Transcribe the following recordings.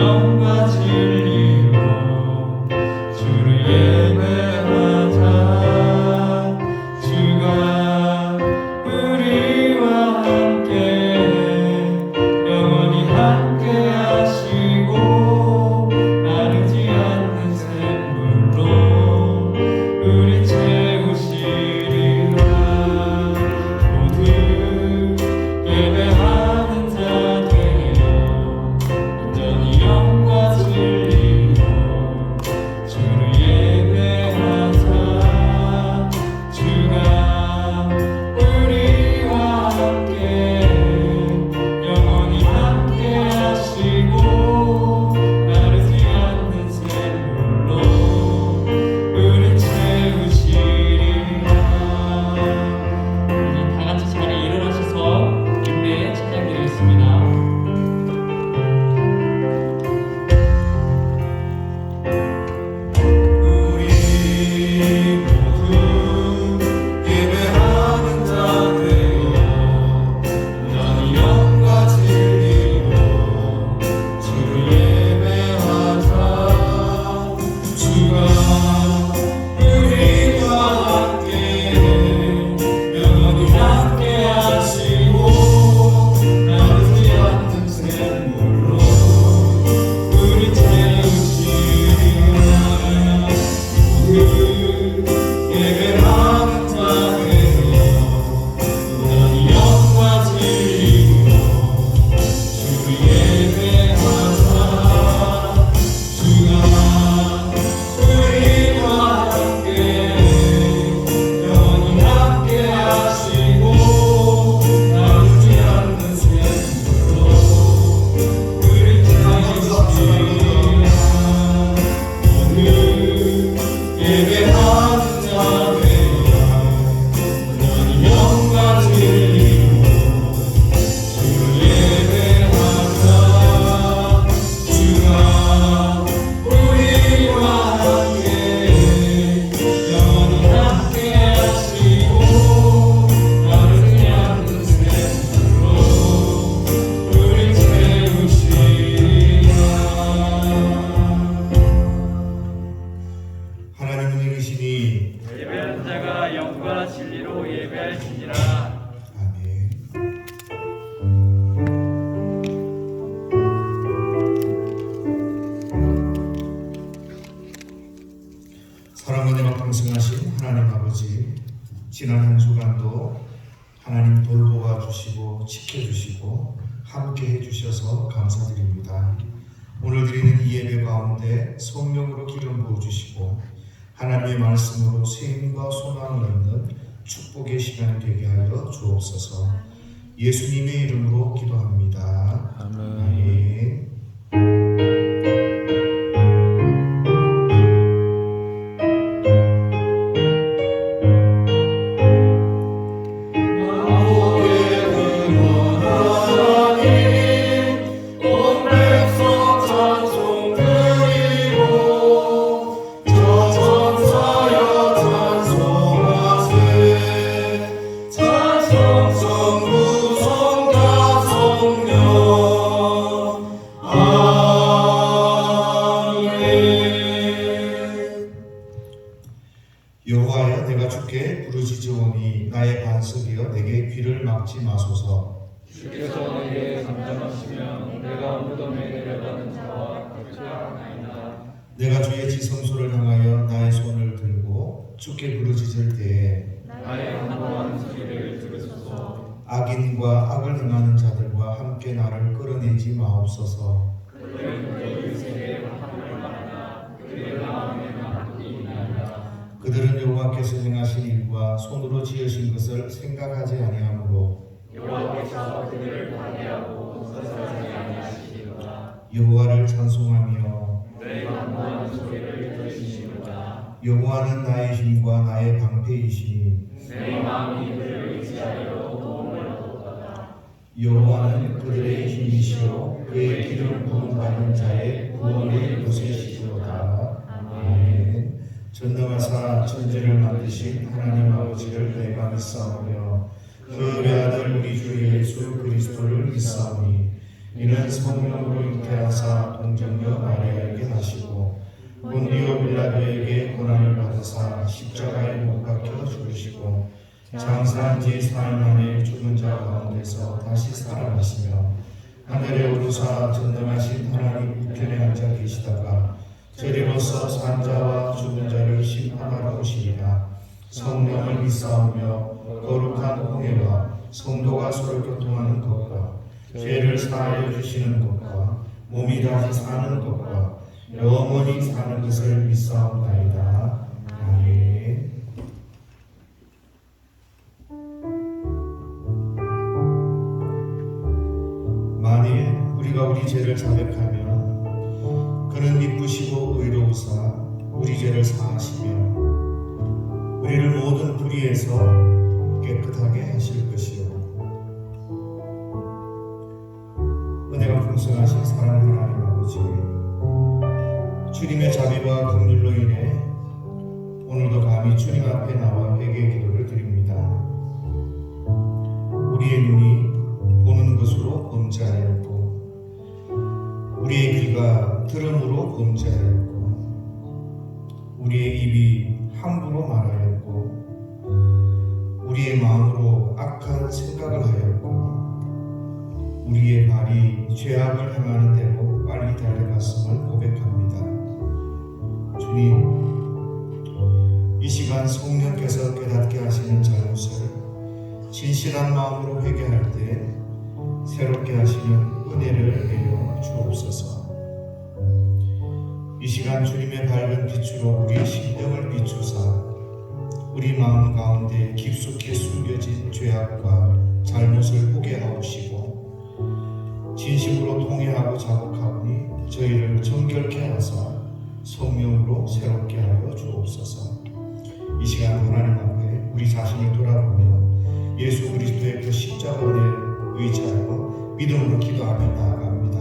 영과 진리로 주를 예배하자. 주가 우리와 함께 영원히 함께 하시고 마르지 않는 샘물로 우리 채우시리라. 모두 예배하는 자 되어 온전히 영과 진리로 주를 예배하자. 주가 우리와 함께 영원히 함께 하시고 마르지 않는 샘물로 우리 채우시리라. 우리 다 같이 자리에 일어나셔서 인내에 찬양드리겠습니다. 우리 모두 예배하는 자 되어 온전히 영과 진리로 주를 예배하자. 주가 우리와 함께 영원히 함께 하시고 마르지 않는 샘물로 우리 채우시리라. 예배하는 자 되어 온전히 영과 진리로 주를 예배하자. 주가 우리와 함께 영원히 함께 하시고 마르지 않는 샘물로 우리 채우시리라. 예배하는 자 되어 온전히 영과 진리로 주를 예배하자. 주가 우리와 함께 영원히 함께 하시고 마르지 않는 샘물로 우리 채우시리라. 하나님은 이르시니 예배하는 자가 영과 진리로 예배할지니라. 아멘. 사랑과 내가 방생하신 하나님 아버지, 지난 한 주간도 하나님 돌보아 주시고 지켜주시고 함께 해주셔서 감사드립니다. 오늘 드리는 이 예배 가운데 성령으로 기름 부어주시고 하나님의 말씀으로 샘과 소망을 얻는 축복의 시간이 되게 하여 주옵소서. 예수님의 이름으로 기도합니다. 아멘. 온 백성 찬송 드리고 저 천사여 찬송하세. 찬송 성부 성자 성령 아멘. 여호와여, 내가 주께 부르짖으오니 나의 반석이여 내게 귀를 막지 마소서. 주께서 내게 잠잠하시면 내가 무덤에 내려가는 자와 같이 하나이다. 내가 주의 지성소를 향하여 나의 손을 들고 주께 부르짖을 때에 나의 한동안 소리를 들으소서. 악인과 악을 행하는 자들과 함께 나를 끌어내지 마옵소서. 그들은 인생의 화합을 말하나 그들의 마음에 나쁘기 있나이다. 그들은 여호와께서 행하신 일과 손으로 지으신 것을 생각하지 아니하므로 여호와께서 그들을 파괴하고 선사하지 아니하시리로다. 여호와를 찬송하며 내 간구하는 소리를 들으시리로다. 여호와는 나의 힘과 나의 방패이시니 내 마음이 그를 의지하여 도움을 얻었다. 여호와는 그들의 힘이시요 그의 기름 부음 받는 자의 구원의 요새시로다. 아멘. 전능하사 천지를 만드신 하나님 아버지를 내가 믿사오며 그 외아들 우리 주 예수 그리스도를 믿사오니 이는 성령으로 잉태하사 동정녀 마리아에게 하시고 본디오 빌라도에게 고난을 받으사 십자가에 못 박혀 죽으시고 장사한 지 사흘 만에 죽은 자 가운데서 다시 살아나시며 하늘에 오르사 전능하신 하나님 우편에 앉아 계시다가 저리로서 산 자와 죽은 자를 심판하러 오시리라. 성령을 믿사오며 거룩한 공예와 성도가 서로 교통하는 것과 죄를 사하여 주시는 것과 몸이 다시 사는 것과 영원히 사는 것을 믿사옵나이다. 아멘. 만일 우리가 우리 죄를 자백하면 그는 미쁘시고 의로우사 우리 죄를 사하시며 우리를 모든 불의에서 깨끗하게 하실 것이요 은혜가 풍성하신 사랑하는 하나님 아버지, 주님의 자비와 긍휼로 인해 오늘도 감히 주님 앞에 나와 회개의 기도를 드립니다. 우리의 눈이 보는 것으로 범죄하였고 우리의 귀가 들음으로 범죄하였고 우리의 입이 함부로 말하였고 우리의 마음으로 악한 생각을 하였고 우리의 발이 죄악을 행하는 대로 빨리 달려갔음을 고백합니다. 주님, 이 시간 성령께서 깨닫게 하시는 잘못을 진실한 마음으로 회개할 때 새롭게 하시는 은혜를 내려 주옵소서. 이 시간 주님의 밝은 빛으로 우리의 심령을 비추사 우리 마음 가운데 깊숙이 숨겨진 죄악과 잘못을 보게 하옵시고 진심으로 통회하고 자복하오니 저희를 정결케 하사 성령으로 새롭게 하여 주옵소서. 이 시간 하나님 앞에 우리 자신을 돌아보며 예수 그리스도의 그 십자가 은혜를 의지하여 믿음으로 기도하며 나아갑니다.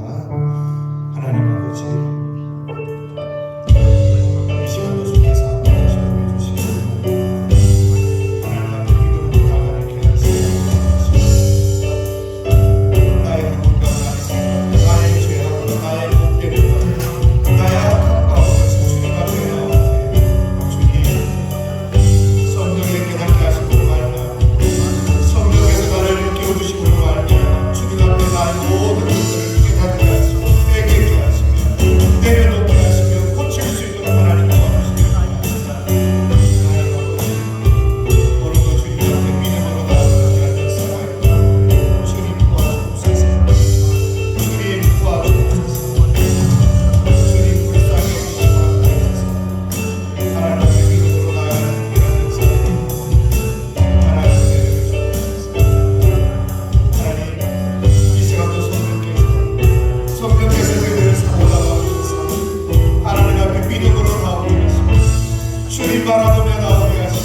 하나님 아버지, 이 시간도 주께서 함께 주시고 하나님 앞에 믿음으로 나아가게 하시옵소서. 나의 한국과 나의 죄악, 나의 복 때문에 나의 악한 가운데서 주님 앞에 주님 성령의 깨닫게 하시고 말미암아 성령께서 나를 깨워주시고 말미암아 주님 앞에 나의 모든 것들을 깨닫게 하시고 회개케 하시며 내려놓게 하시며 고칠 수 있도록 하나님 도와주시옵소서. 오늘도 주님 앞에 믿음으로 나아가게 하는 사랑을 주님 도와주옵소서. 주님 도와주옵소서. 주님 불쌍히 여기시고 하옵소서. 하나님 앞에 믿음으로 나아가는 이러한 사랑 하나님 내려주옵소서. 하나님 이 시간도 성령께서 저희들을 사모하고 계셔서 하나님 앞에 믿음으로 나오게 하시고 주님 바라보며 나오게 하시고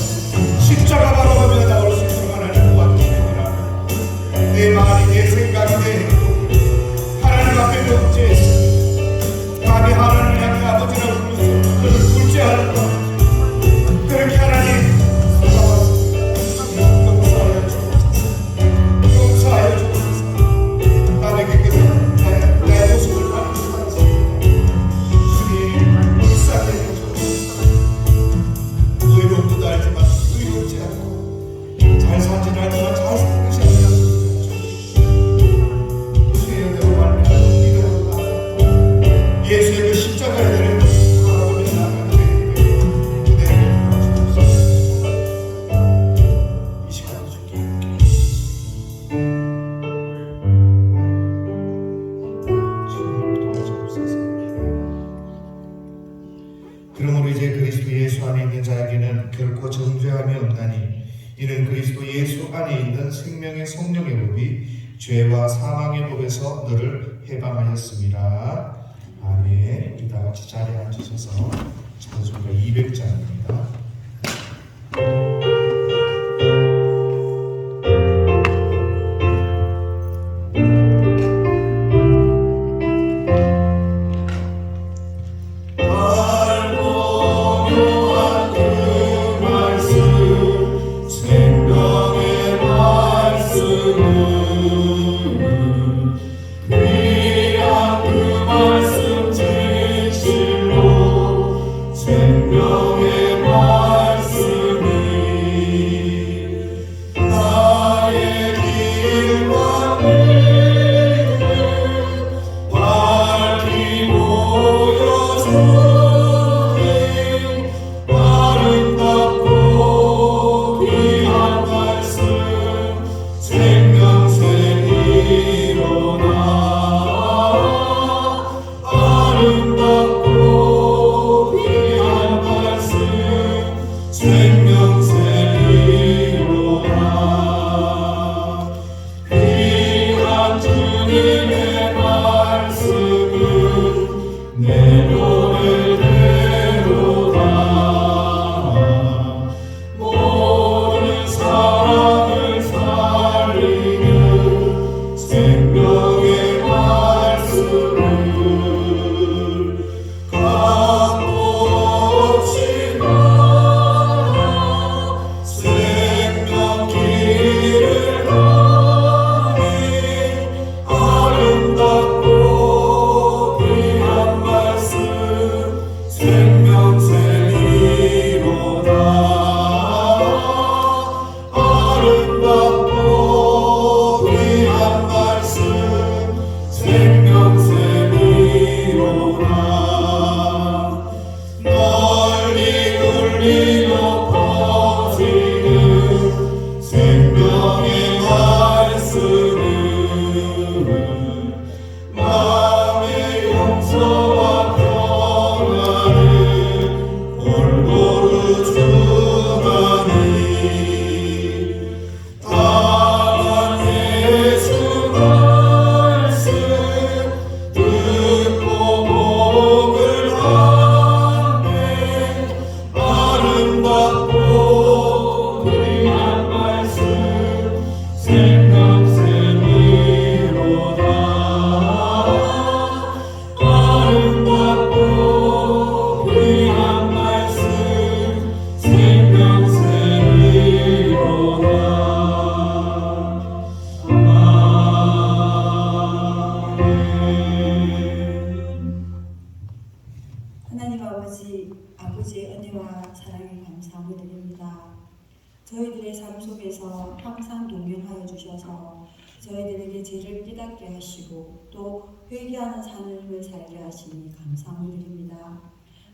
십자가 바라보며 나올 수 있도록 하나님 도와주시옵소서. 내 말이 내 생각이 내 행동이 하나님 앞에 범죄했습니다. 감히 하나님을 향해 아버지라고 부를 수 없는 그를 굴죄하는 것 그렇게 하나님 용서하여 주옵소서. 용서하여 주옵소서. 나에게 내 모습을 가르쳐 주옵소서. 주님 불쌍히 여겨주옵소서. 의롭지도 알지만 의롭지 않고 잘 살지는 알지만 잘 사는 것이 아니라 주의 은혜로 말미암아 믿음으로 나아가고 예수의 그 십자가의 은혜를 바라보며 나아가는 은혜를 주옵소서. 이 시간도 주께 주님 도와주옵소서. 그러므로 이제 그리스도 예수 안에 있는 자에게는 결코 정죄함이 없나니 이는 그리스도 예수 안에 있는 생명의 성령의 법이 죄와 사망의 법에서 너를 해방하였습니다. 아멘. 이 다 같이 자리에 앉으셔서 찬송가 200장입니다. 생명의 말씀은 아버지의 은혜와 사랑에 감사함을 드립니다. 저희들의 삶 속에서 항상 동행하여 주셔서 저희들에게 죄를 깨닫게 하시고 또 회개하는 삶을 살게 하시니 감사함을 드립니다.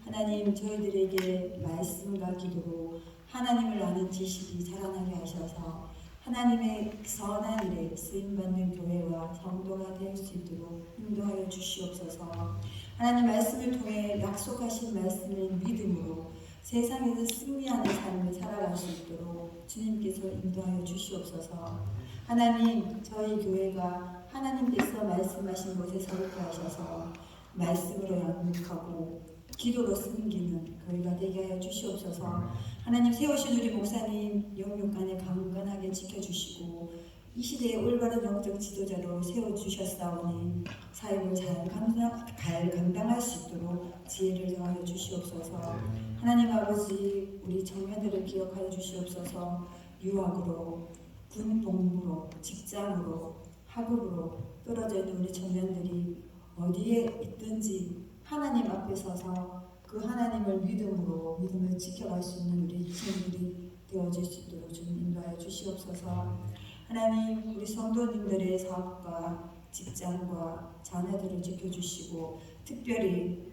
하나님, 저희들에게 말씀과 기도로 하나님을 아는 지식이 자라나게 하셔서 하나님의 선한 일에 쓰임받는 교회와 성도가 될 수 있도록 인도하여 주시옵소서. 하나님, 말씀을 통해 약속하신 말씀을 믿음으로 세상에서 승리하는 삶을 살아갈 수 있도록 주님께서 인도하여 주시옵소서. 하나님, 저희 교회가 하나님께서 말씀하신 곳에 서게 하셔서 말씀으로 양육하고 기도로 섬기는 교회가 되게 하여 주시옵소서. 하나님, 세우신 우리 목사님 영육간에 강건하게 지켜주시고 이 시대의 올바른 영적 지도자로 세워주셨사오니 사역을 잘 감당할 수 있도록 지혜를 더하여 주시옵소서. 하나님 아버지, 우리 청년들을 기억하여 주시옵소서. 유학으로, 군 복무로, 직장으로, 학업으로 떨어져 있는 우리 청년들이 어디에 있든지 하나님 앞에 서서 그 하나님을 믿음을 지켜갈 수 있는 우리 친구들이 되어질 수 있도록 주님 인도하여 주시옵소서. 하나님, 우리 성도님들의 사업과 직장과 자녀들을 지켜주시고 특별히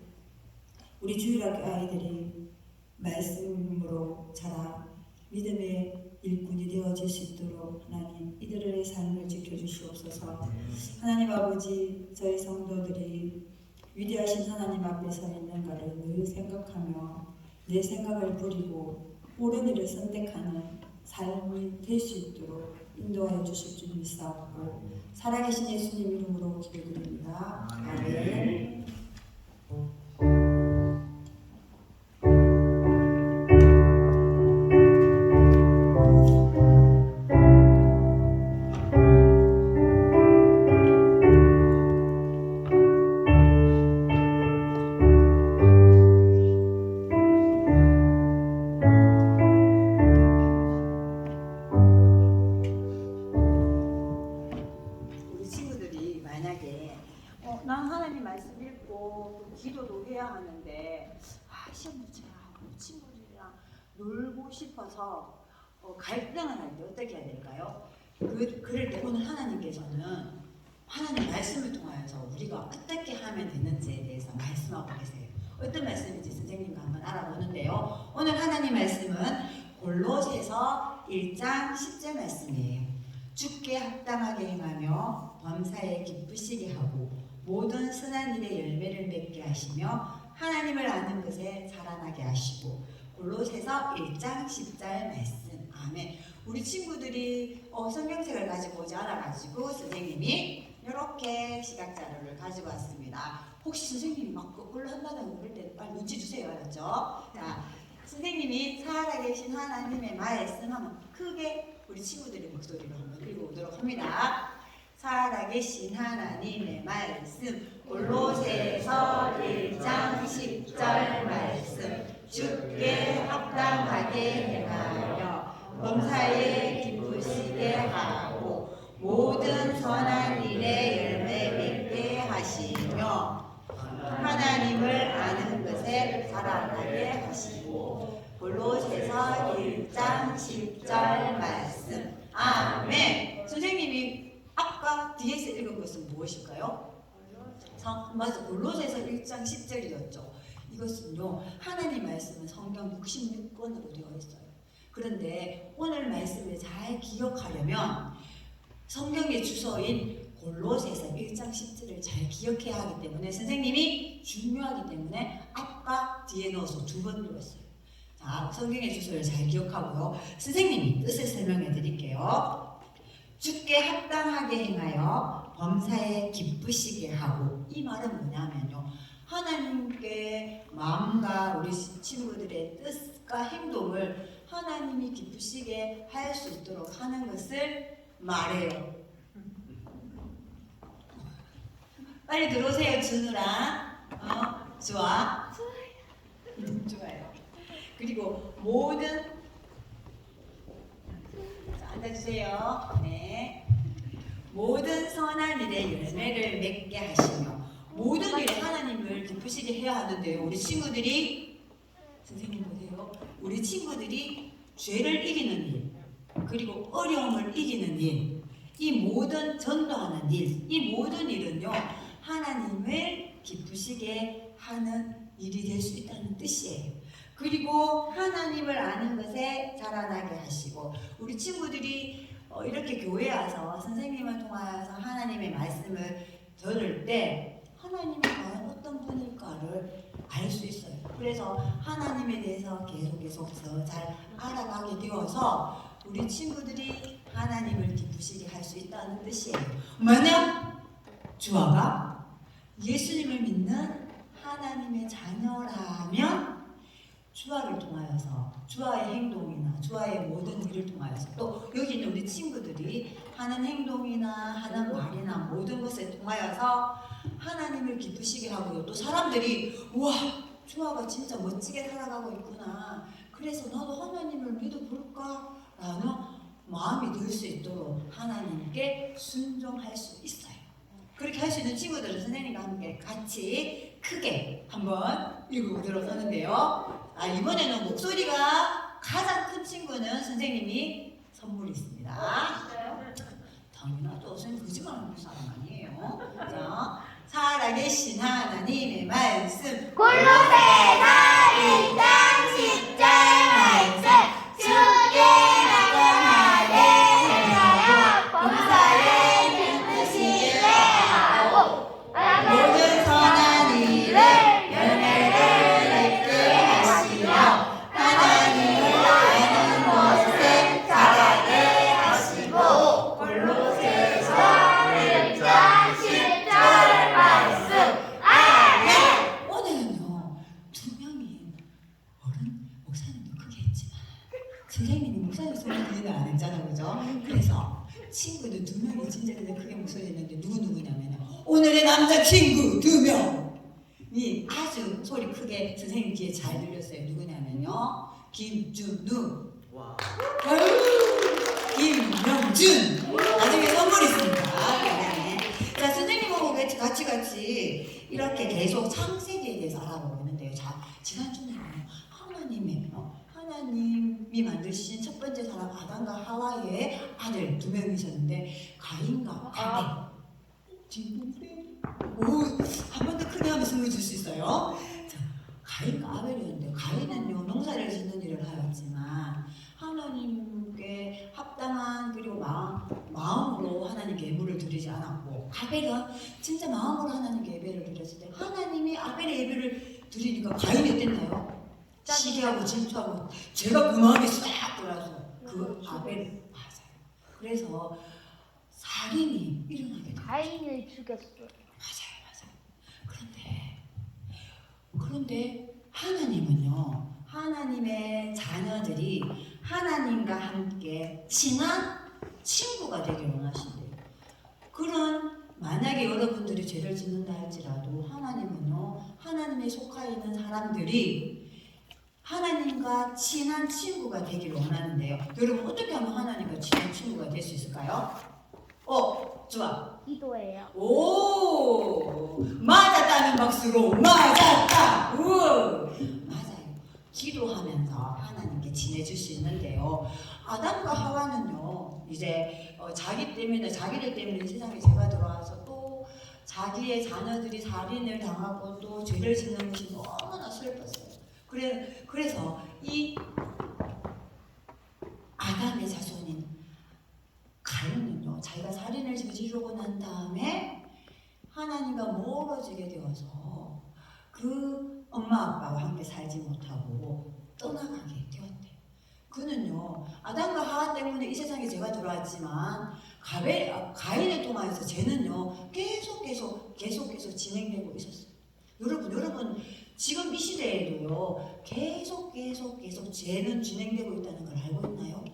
우리 주일학교 아이들이 말씀으로 자라 믿음의 일꾼이 되어질 수 있도록 하나님 이들의 삶을 지켜주시옵소서. 하나님 아버지, 저희 성도들이 위대하신 하나님 앞에 서 있는가를 늘 생각하며 내 생각을 버리고 옳은 일을 선택하는 삶이 될 수 있도록 인도하여 주실 줄 믿사옵고 살아계신 예수님 이름으로 기도드립니다. 아멘. 난 하나님 말씀 읽고 또 기도도 해야 하는데 시험 문제야 하고 친구들이랑 놀고 싶어서 갈등을 할 때 어떻게 해야 될까요? 그럴 때 오늘 하나님께서는 하나님 말씀을 통하여서 우리가 어떻게 하면 되는지에 대해서 말씀하고 계세요. 어떤 말씀인지 선생님과 한번 알아보는데요. 오늘 하나님 말씀은 골로새서 1장 10절 말씀이에요. 주께 합당하게 행하며 범사에 기쁘시게 하고 모든 선한 일의 열매를 맺게 하시며 하나님을 아는 것에 자라나게 하시고. 골로새서 1장 10절 말씀. 아멘. 우리 친구들이 성경책을 가지고 오지 않아가지고 선생님이 이렇게 시각자료를 가지고 왔습니다. 혹시 선생님이 막 거꾸로 한다는 그럴 때 빨리 눈치 주세요. 알았죠? 자, 선생님이 살아계신 하나님의 말씀하면 크게 우리 친구들의 목소리로 한번 읽어보도록 합니다. 살아계신 하나님의 말씀. 골로새서 1장 10절 말씀. 주께 합당하게 행하여 범사에 기쁘시게 하고 모든 선한 일에 열매 맺게 하시며 하나님을 아는 것에 자라나게 하시고. 골로새서 1장 10절 말씀. 아멘. 선생님이 아까 뒤에서 읽은 것은 무엇일까요? 맞아, 골로새서 1장 10절이었죠. 이것은요, 하나님 말씀은 성경 66권으로 되어 있어요. 그런데 오늘 말씀을 잘 기억하려면 성경의 주소인 골로새서 1장 10절을 잘 기억해야 하기 때문에 선생님이 중요하기 때문에 앞과 뒤에 넣어서 두 번 읽었어요. 자, 성경의 주소를 잘 기억하고요. 선생님이 뜻을 설명해 드릴게요. 주께 합당하게 행하여 범사에 기쁘시게 하고. 이 말은 뭐냐면요, 하나님께 마음과 우리 친구들의 뜻과 행동을 하나님이 기쁘시게 할 수 있도록 하는 것을 말해요. 빨리 들어오세요, 준우랑. 좋아? 좋아요. 그리고 모든, 자, 앉아주세요. 네. 모든 선한 일의 열매를 맺게 하시며. 모든 일에 하나님을 기쁘시게 해야 하는데요. 우리 친구들이 선생님 보세요. 우리 친구들이 죄를 이기는 일, 그리고 어려움을 이기는 일, 이 모든 전도하는 일, 이 모든 일은요 하나님을 기쁘시게 하는 일이 될 수 있다는 뜻이에요. 그리고 하나님을 아는 것에 자라나게 하시고, 우리 친구들이 이렇게 교회에 와서 선생님을 통하여서 하나님의 말씀을 들을 때 하나님이 과연 어떤 분일까를 알 수 있어요. 그래서 하나님에 대해서 계속해서 잘 알아가게 되어서 우리 친구들이 하나님을 기쁘시게 할 수 있다는 뜻이에요. 만약 주아가 예수님을 믿는 하나님의 자녀라면 주아를 통하여서 주아의 행동이나 주아의 모든 일을 통하여서, 또 여기 있는 우리 친구들이 하는 행동이나 하는 말이나 모든 것을 통하여서 하나님을 기쁘시게 하고요. 또 사람들이 우와 주아가 진짜 멋지게 살아가고 있구나, 그래서 나도 하나님을 믿어볼까 라는 마음이 들 수 있도록 하나님께 순종할 수 있어요. 그렇게 할 수 있는 친구들은 선생님과 함께 같이 크게 한번 읽어보도록 하는데요. 이번에는 목소리가 가장 큰 친구는 선생님이 선물이 있습니다. 당연하죠. 선생님 거짓말하는 사람 아니에요. 자, 살아계신 하나님의 말씀 골로새서 1장 10절 말씀 주께 나타나게 하여 범사에 기쁘시게 하고 모든 선한 일을 열매를 맺게 하시며 하나님을 아는 것에 자라게 하시고. 골로새서 1장 10절 말씀 아멘. 오늘은요 두 명이 어른 목사님도 크게 했지만 선생님이 목사님 소리 들리는 안 했잖아, 그죠? 그래서 친구들 두 명이 진짜 근데 크게 목소리 했는데 누구냐면 오늘의 남자 친구 두 명이 아주 소리 크게 선생님 귀에 잘 들렸어요. 누구냐면요 김준우, 김명준. 나중에 선물 있습니다. 네. 자, 선생님하고 같이 이렇게 계속 창세기에 대해서 알아보고 있는데요. 자, 지난주에는 하나님이 만드신 첫 번째 사람 아담과 하와의 아들 두 명이셨는데 가인과 아벨. 한 번 더 크게 하면 선물 줄 수 있어요. 자, 가인과 아벨이었는데 가인은요 농사를 짓는 일을 하였지만 하나님께 합당한 그리고 마음으로 하나님께 예물을 드리지 않았고, 아벨은 진짜 마음으로 하나님께 예배를 드렸을 때 하나님이 아벨의 예배를 드리니까 가인이 어땠나요? 시기하고 질투하고 제가 그 마음에 싹 들어서 그 아벨. 맞아요. 그래서 살인이 일어나게 돼요. 가인을 죽였어. 맞아요. 그런데 하나님은요, 하나님의 자녀들이 하나님과 함께 친한 친구가 되길 원하신대요. 그런 만약에 여러분들이 죄를 짓는다 할지라도 하나님은요, 하나님에 속하 있는 사람들이 하나님과 친한 친구가 되길 원하는데요. 여러분 어떻게 하면 하나님과 친한 친구가 될 수 있을까요? 좋아. 기도해요. 오, 맞았다는 박수로 맞았다. 맞아요. 기도하면서 하나님께 친해질 수 있는데요. 아담과 하와는요, 이제 자기들 때문에 세상에 죄가 들어와서 또 자기의 자녀들이 살인을 당하고 또 죄를 짓는 것이 너무나 슬펐어요. 그래서 이 아담의 자손인 가인은요, 자기가 살인을 저지르고 난 다음에 하나님과 멀어지게 되어서 그 엄마 아빠와 함께 살지 못하고 떠나가게 되었대요. 그는요, 아담과 하와 때문에 이 세상에 죄가 들어왔지만 가인을 통하여서 죄는요 계속해서 진행되고 있었어요. 여러분 지금 이 시대에도요 계속 죄는 진행되고 있다는 걸 알고 있나요?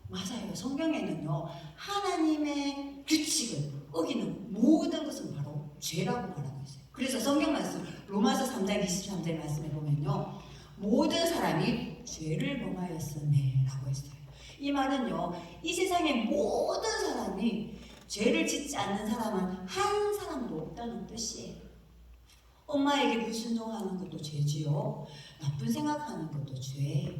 맞아요. 성경에는요 하나님의 규칙을 어기는 모든 것은 바로 죄라고 말하고 있어요. 그래서 성경 말씀 로마서 3장 23절 말씀에 보면요, 모든 사람이 죄를 범하였음에 라고 했어요. 이 말은요, 이 세상의 모든 사람이 죄를 짓지 않는 사람은 한 사람도 없다는 뜻이에요. 엄마에게 불순종하는 것도 죄지요. 나쁜 생각하는 것도 죄예요.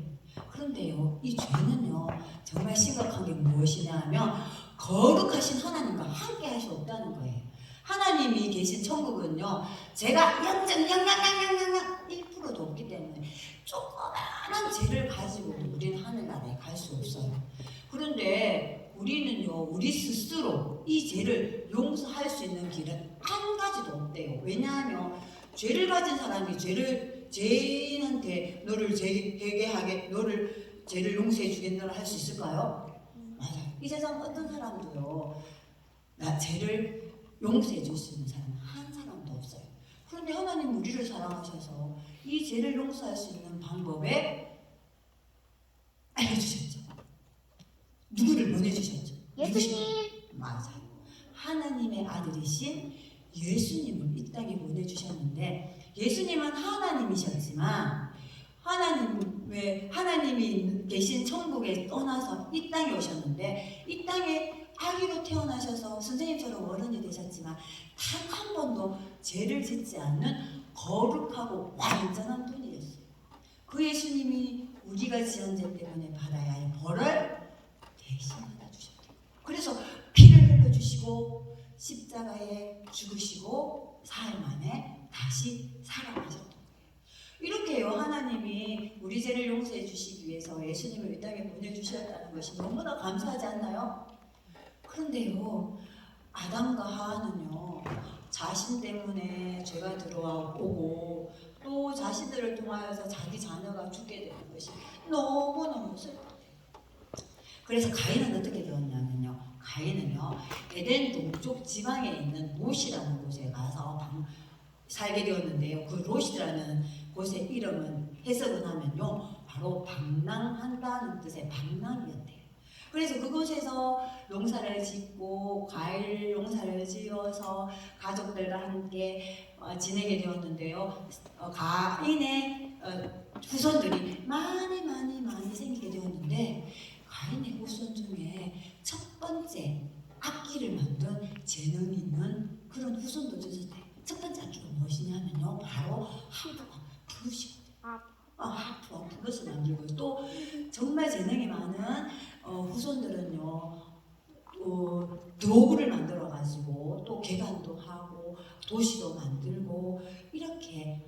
그런데요, 이 죄는요 정말 심각한 게 무엇이냐 하면 거룩하신 하나님과 함께 할 수 없다는 거예요. 하나님이 계신 천국은요 제가 1%도 없기 때문에 조그마한 죄를 가지고도 우리는 하늘나라에 갈 수 없어요. 그런데 우리는요 우리 스스로 이 죄를 용서할 수 있는 길은 한 가지도 없대요. 왜냐하면 죄를 가진 사람이 죄인한테 너를 회개하게 너를 죄를 용서해 주겠노라 할 수 있을까요? 맞아요. 이 세상 어떤 사람도요 나 죄를 용서해 줄 수 있는 사람은 한 사람도 없어요. 그런데 하나님 우리를 사랑하셔서 이 죄를 용서할 수 있는 방법에 알려주셨죠. 누구를 보내주셨죠? 예수님. 맞아요. 하나님의 아들이신 예수님을 이 땅에 보내주셨는데 예수님은 하나님이셨지만 하나님이 계신 천국에 떠나서 이 땅에 오셨는데 이 땅에 아기로 태어나셔서 선생님처럼 어른이 되셨지만 단 한 번도 죄를 짓지 않는 거룩하고 완전한 분이었어요. 그 예수님이 우리가 지은 죄 때문에 받아야 할 벌을 대신 받아주셨대요. 그래서 피를 흘려주시고 십자가에 죽으시고 사흘 만에 다시 살아나셨던 거예요. 이렇게요 하나님이 우리 죄를 용서해 주시기 위해서 예수님을 이 땅에 보내주셨다는 것이 너무나 감사하지 않나요? 그런데요 아담과 하와는요 자신 때문에 죄가 들어오고 또 자신들을 통하여서 자기 자녀가 죽게 되는 것이 너무너무 슬퍼요. 그래서 가인은 어떻게 되었냐면요 가인은요 에덴 동쪽 지방에 있는 롯이라는 곳에 가서 살게 되었는데요. 그 롯이라는 곳의 이름은 해석을 하면요 바로 방랑한다는 뜻의 방랑이었대요. 그래서 그곳에서 농사를 짓고 과일 농사를 지어서 가족들과 함께 지내게 되었는데요. 가인의 후손들이 많이 생기게 되었는데 가인의 후손 중에 첫 번째 악기를 만든 재능 있는 그런 후손도 있었대요. 첫 번째 악기가 무엇이냐면요 바로 하프와 플룻이거든요. 하프와 플룻을 만들고 또 정말 재능이 많은 후손들은요 도구를 만들어 가지고 또 개간도 하고 도시도 만들고 이렇게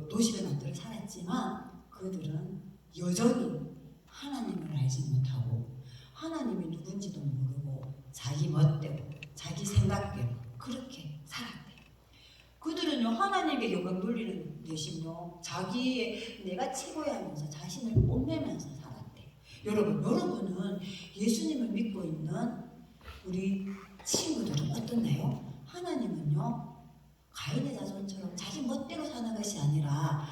도시를 만들어 살았지만 그들은 여전히 하나님을 알지 못하고 하나님이 누군지도 모르고 자기 멋대로 자기 생각대로 그렇게 살았대요. 그들은요 하나님께 영광 돌리는 대신요 자기의 내가 최고야 하면서 자신을 뽐내면서 살았대요. 여러분은 예수님을 믿고 있는 우리 친구들은 어떻나요? 하나님은요 가인의 자손처럼 자기 멋대로 사는 것이 아니라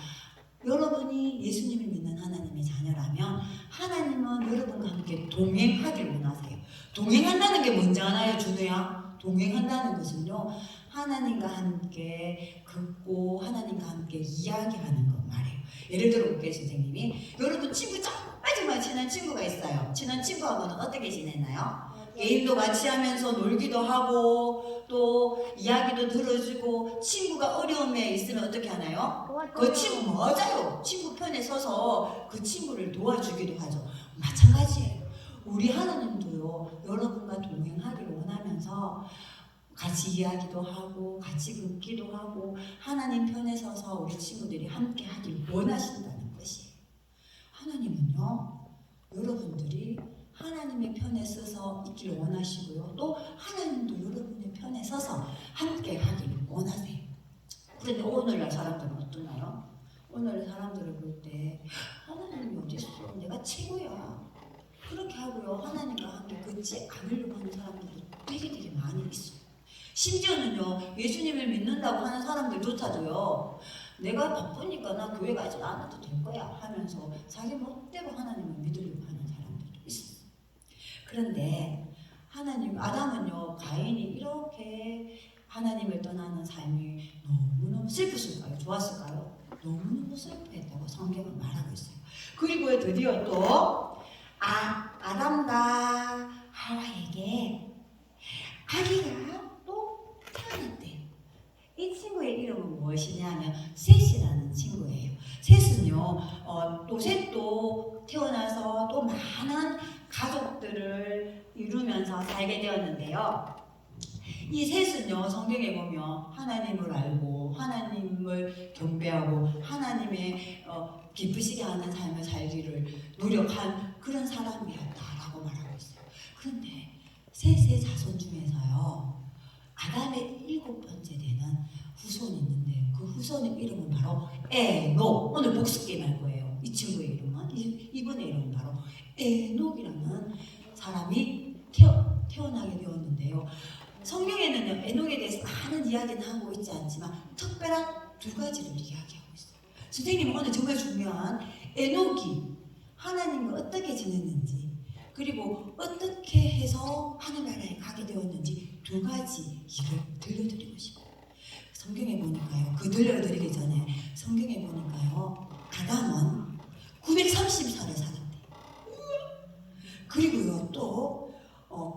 여러분이 예수님을 믿는 하나님의 자녀라면 하나님은 여러분과 함께 동행하길 원하세요. 동행한다는 게 뭔지 아나요, 준우야? 동행한다는 것은요 하나님과 함께 긋고 하나님과 함께 이야기하는 것 말이에요. 예를 들어 볼게요. 선생님이 여러분 친구 정말 친한 친구가 있어요. 친한 친구하고는 어떻게 지내나요? 게임도 같이 하면서 놀기도 하고 또 이야기도 들어주고 친구가 어려움에 있으면 어떻게 하나요? 그 친구 맞아요. 친구 편에 서서 그 친구를 도와주기도 하죠. 마찬가지예요. 우리 하나님도요 여러분과 동행하기를 원하면서 같이 이야기도 하고 같이 긋기도 하고 하나님 편에 서서 우리 친구들이 함께 하길 원하신다는 것이에요. 하나님은요 여러분들이 하나님의 편에 서서 있기를 원하시고요 또 하나님도 여러분의 편에 서서 함께 하기를 원하세요. 그런데 오늘날 사람들은 어떠나요? 오늘날 사람들을 볼 때 하나님이 어딨어? 내가 최고야. 그렇게 하고요 하나님과 함께 긋지 않으려고 하는 사람들도 되게 많이 있어요. 심지어는요 예수님을 믿는다고 하는 사람들조차도요 내가 바쁘니까 나 교회 가지 않아도 될 거야 하면서 자기 멋대로 하나님을 믿으려고 하는 사람들도 있어요. 그런데 아담은요 가인이 이렇게 하나님을 떠나는 삶이 너무너무 슬펐을까요? 좋았을까요? 너무너무 슬퍼했다고 성경은 말하고 있어요. 그리고 드디어 또 아담과 하와에게 아기가 또 태어났대요. 이 친구의 이름은 무엇이냐면 셋이라는 친구예요. 셋은요, 또 셋도 태어나서 또 많은 가족들을 이루면서 살게 되었는데요. 이 셋은요, 성경에 보면 하나님을 알고 하나님을 경배하고 하나님의 기쁘시게 하는 삶을 살기를 노력한 그런 사람이었다라고 말하고 있어요. 그런데 셋의 자손 중에서요, 아담의 7번째 되는 후손이 있는데요. 그 후손의 이름은 바로 에녹. 오늘 복습 게임 할 거예요. 이 친구의 이름은, 이분의 이름은 바로 에녹이라는 사람이 태어나게 되었는데요. 성경에는요, 에녹에 대해서 많은 이야기는 하고 있지 않지만 특별한 두 가지를 이야기하고 있어요. 선생님은 오늘 정말 중요한 에녹이 하나님과 어떻게 지냈는지, 그리고 어떻게 해서 하늘나라에 가게 되었는지 두 가지 일을 들려드리고 싶어요. 성경에 보니까요, 그 들려드리기 전에 성경에 보니까요, 아담은 930살을 살았대요. 그리고요, 또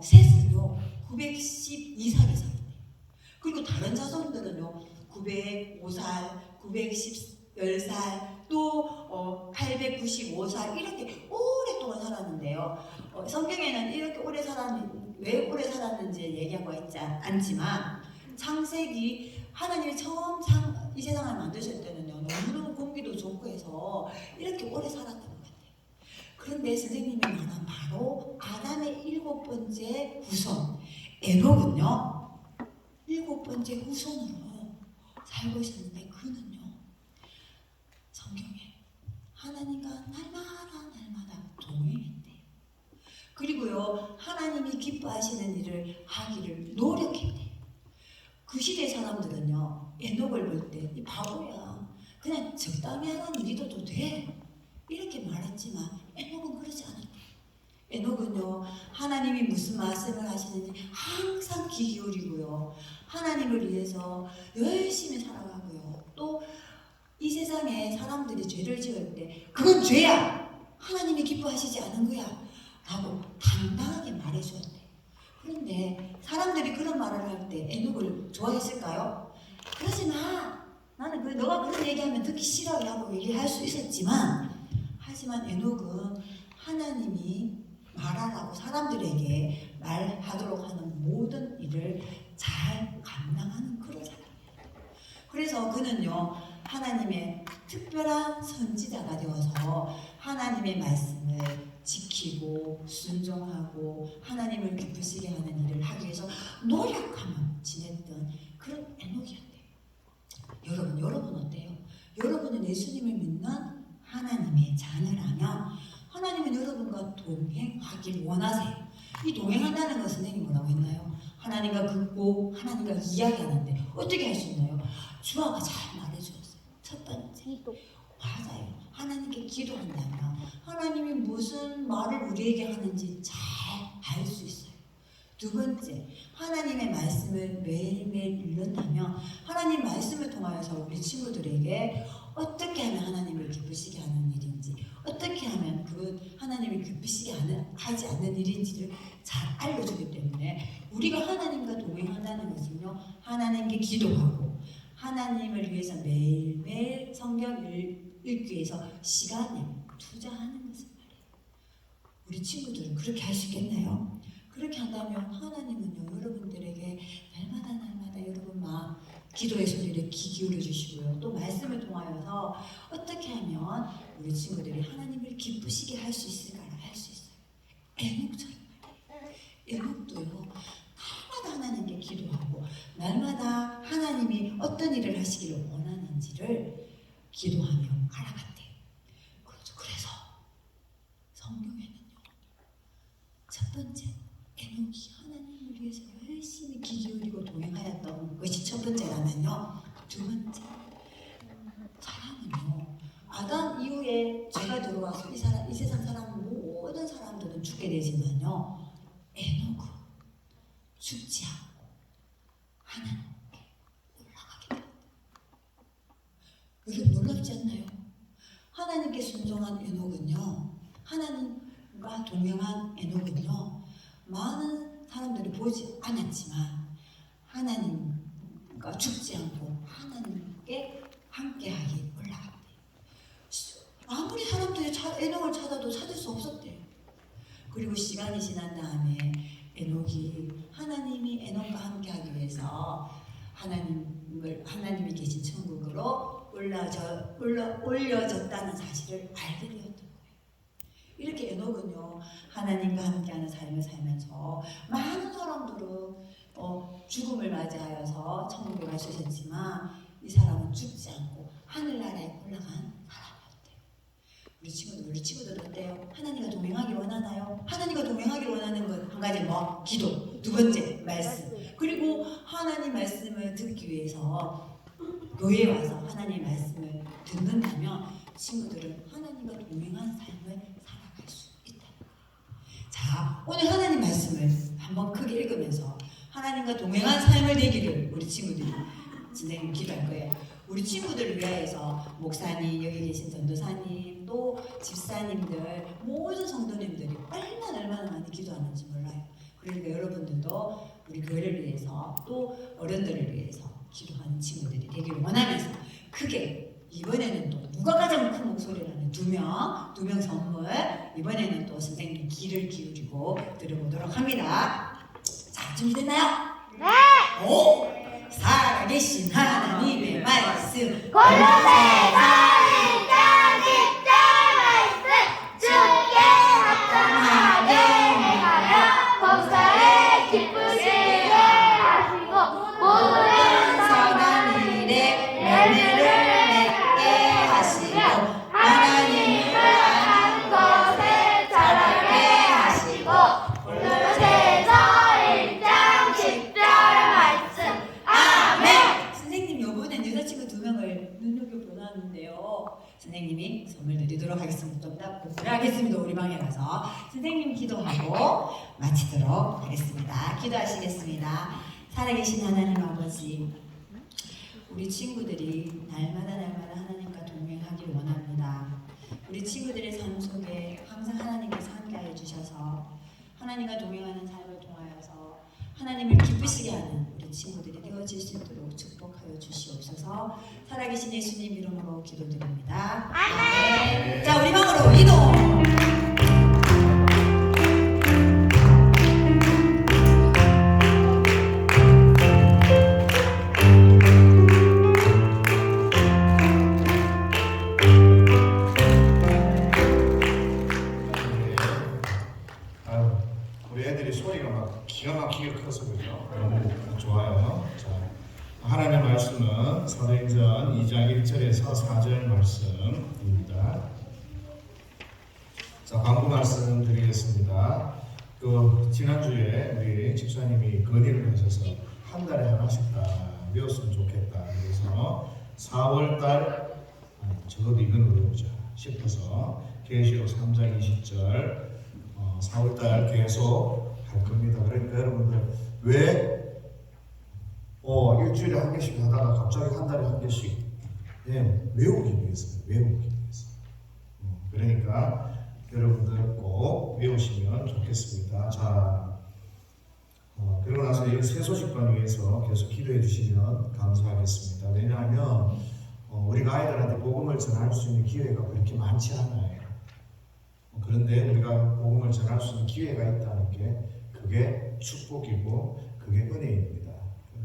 셋은요 912살을 살았대요. 그리고 다른 자손들은요 905살, 910살, 또 895살 이렇게 오랫동안 살았는데요. 성경에는 이렇게 오래 왜 오래 살았는지 얘기하고 있지 않지만 창세기 하나님이 처음 이 세상을 만드실 때는요 너무너무 공기도 좋고 해서 이렇게 오래 살았던 것 같아요. 그런데 선생님이 말한 바로 아담의 7번째 후손 에녹은요 7번째 후손으로 살고 있었는데 그는요 성경에 하나님과 날마다 동행했대요. 그리고요 하나님이 기뻐하시는 일을 하기를 노력했대요. 그 시대 사람들은요 에녹을 볼 때 이 바보야 그냥 적당히 하는 일이도 돼 이렇게 말했지만 에녹은 그러지 않았대요. 에녹은요 하나님이 무슨 말씀을 하시는지 항상 귀 기울이고요 하나님을 위해서 열심히 살아가고요 또 이 세상에 사람들이 죄를 지을 때 그건 죄야 하나님이 기뻐하시지 않은 거야 라고 당당하게 말해주었대요. 그런데 사람들이 그런 말을 할 때 에녹을 좋아했을까요? 그러지 마 나는 너가 그런 얘기하면 듣기 싫어 라고 얘기할 수 있었지만 하지만 에녹은 하나님이 말하라고 사람들에게 말하도록 하는 모든 일을 잘 감당하는 그런 사람이에요. 그래서 그는요 하나님의 특별한 선지자가 되어서 하나님의 말씀을 지키고 순종하고 하나님을 기쁘시게 하는 일을 하기 위해서 노력하며 지냈던 그런 에녹이었대요. 여러분 어때요? 여러분은 예수님을 믿는 하나님의 자녀라면 하나님은 여러분과 동행하길 원하세요. 이 동행한다는 것은 선생님 뭐라고 했나요? 하나님과 긋고 하나님과 이야기하는데 어떻게 할 수 있나요? 주아가 잘 말해주었어요. 첫 번째 맞아요. 하나님께 기도한다면 하나님이 무슨 말을 우리에게 하는지 잘 알 수 있어요. 두 번째, 하나님의 말씀을 매일매일 읽는다면 하나님 말씀을 통하여서 우리 친구들에게 어떻게 하면 하나님을 기쁘시게 하는 일인지 어떻게 하면 그 하나님을 기쁘시게 하지 않는 일인지를 잘 알려주기 때문에 우리가 하나님과 동행한다는 것은요 하나님께 기도하고 하나님을 위해서 매일매일 성경을 읽기 위해서 시간을 투자하는 것을 말이에요. 우리 친구들은 그렇게 할 수 있겠나요? 그렇게 한다면 하나님은요 여러분들에게 날마다 여러분 마음 기도의 소리를 귀 기울여 주시고요 또 말씀을 통하여서 어떻게 하면 우리 친구들이 하나님을 기쁘시게 할 수 있을까를 할 수 있어요. 에녹처럼 말이에요. 에녹도요 날마다 하나님께 기도하고 날마다 하나님이 어떤 일을 하시기를 원하는지를 기도하며 알아갔대요. 그래서 성경에는요 첫 번째 에녹이 하나님을 위해서 열심히 귀 기울이고 동행하였던 것이 첫 번째라면요 두 번째 사람은요 아담 이후에 죄가 들어와서 이 세상 사람 모든 사람들은 죽게 되지만요 에녹은 죽지 않고 하나님께 올라가게 됩니다. 여러분 놀랍지 않나요? 하나님께 순종한 에녹은요 하나님과 동행한 에녹은요 많은 사람들이 보지 않았지만 하나님과 죽지 않고 하나님께 함께하기 올라갔대요. 아무리 사람들이 에녹을 찾아도 찾을 수 없었대요. 그리고 시간이 지난 다음에 에녹이 하나님이 에녹과 함께하기 위해서 하나님이 계신 천국으로 올려졌다는 사실을 알게 되었던 거예요. 이렇게 에녹은요 하나님과 함께하는 삶을 살면서 많은 사람들은 죽음을 맞이하여서 천국에 갈 수 있었지만 이 사람은 죽지 않고 하늘나라에 올라간 사람이었대요. 우리 친구들 어때요? 하나님과 동행하길 원하나요? 하나님과 동행하길 원하는 것 한 가지 뭐? 기도. 두 번째 말씀. 그리고 하나님 말씀을 듣기 위해서 교회에 와서 하나님 말씀을 듣는다면 친구들은 하나님과 동행하는 삶을 살아갈 수 있다. 자, 오늘 하나님 말씀을 한번 크게 읽으면서 하나님과 동행한 삶을 되기를 우리 친구들이 선생님 기도할 거예요. 우리 친구들을 위하여서 목사님, 여기 계신 전도사님, 또 집사님들, 모든 성도님들이 얼마나 많이 기도하는지 몰라요. 그러니까 여러분들도 우리 교회를 위해서 또 어른들을 위해서 기도하는 친구들이 되기를 원하면서 크게 이번에는 또 누가 가장 큰 목소리라는 두 명 선물 이번에는 또 선생님 귀를 기울이고 들어보도록 합니다. 자, 준비됐나요? 네. 오! 살아계신 하나님의 말씀 골로새서 1장 10절 말씀 주께 합당하게 행하여 범사에 기쁘시게 하시고 모든 선한 일에 열매를 맺게 하시고 하나님을 아는 것에 자라게 하시고 골로새서 1장 10절 말씀 아멘! 선생님 요번엔 여자친구 2명을 눈여겨보았는데요. 선생님이 선물 드리도록 하겠습니다. 좀 이따 하겠습니다. 우리 방에 가서 선생님 기도하고 마치도록 하겠습니다. 기도하시겠습니다. 살아계신 하나님 아버지, 우리 친구들이 날마다 하나님과 동행하길 원합니다. 우리 친구들의 삶 속에 항상 하나님께서 함께하여 주셔서 하나님과 동행하는 삶을 통하여서 하나님을 기쁘시게 하는 우리 친구들이 되어질 수 있도록 축복하여 주시옵소서. 살아계신 예수님 이름으로 기도드립니다. 아멘. 자, 우리 방으로 이동. 우리 애들이 소리가 막 기가 막히게 커서 그죠? 너무 좋아요. 자, 하나님의 말씀은 사도행전 2장 1절에서 4절 말씀입니다. 자, 광고 말씀 드리겠습니다. 지난주에 우리 집사님이 건의를 하셔서 한 달에 하나씩 다 외웠으면 좋겠다. 그래서 4월달 적어도 이건 어려우자 싶어서 계시록 3장 20절 4월달 계속 할 겁니다. 그러니까 여러분들 왜 일주일에 한 개씩 하다가 갑자기 한 달에 한 개씩 외우기 위해서 그러니까 여러분들 꼭 외우시면 좋겠습니다. 자, 그리고 나서 이 세소식반 위해서 계속 기도해 주시면 감사하겠습니다. 왜냐하면 우리가 아이들한테 복음을 전할 수 있는 기회가 그렇게 많지 않아요. 그런데 우리가 복음을 전할 수 있는 기회가 있다는 게 그게 축복이고 그게 은혜입니다.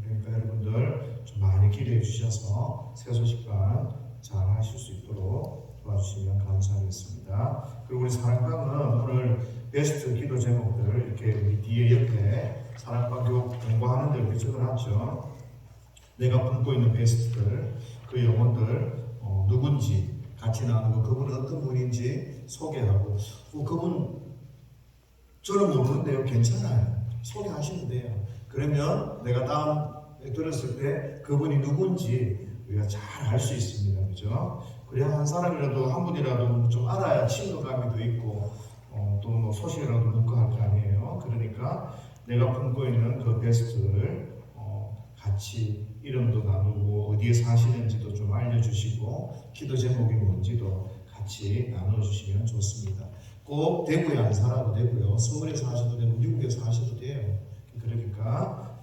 그러니까 여러분들 좀 많이 기도해 주셔서 세소식반 잘 하실 수 있도록 도와주시면 감사하겠습니다. 그리고 우리 사랑방은 오늘 베스트 기도 제목들 이렇게 우리 뒤에 옆에 사랑방 교육 공부하는 데 이렇게 적어놨죠. 내가 품고 있는 베스트들, 그 영혼들 누군지 같이 나누고 그분은 어떤 분인지 소개하고 그분 저는 모르는데요. 괜찮아요. 소개하시면 돼요. 그러면 내가 다음에 들었을 때 그분이 누군지 우리가 잘 알 수 있습니다. 그죠? 그래야 한 사람이라도 한 분이라도 좀 알아야 친근감이도 있고 또 뭐 소식이라도 묻고 할 거 아니에요. 그러니까 내가 품고 있는 그 베스트를 같이 이름도 나누고 어디에 사시는지도 좀 알려주시고 기도 제목이 뭔지도 같이 나눠주시면 좋습니다. 꼭 대구에 안 살아도 되고요. 서울에서 하셔도 되고 미국에서 하셔도 돼요. 그러니까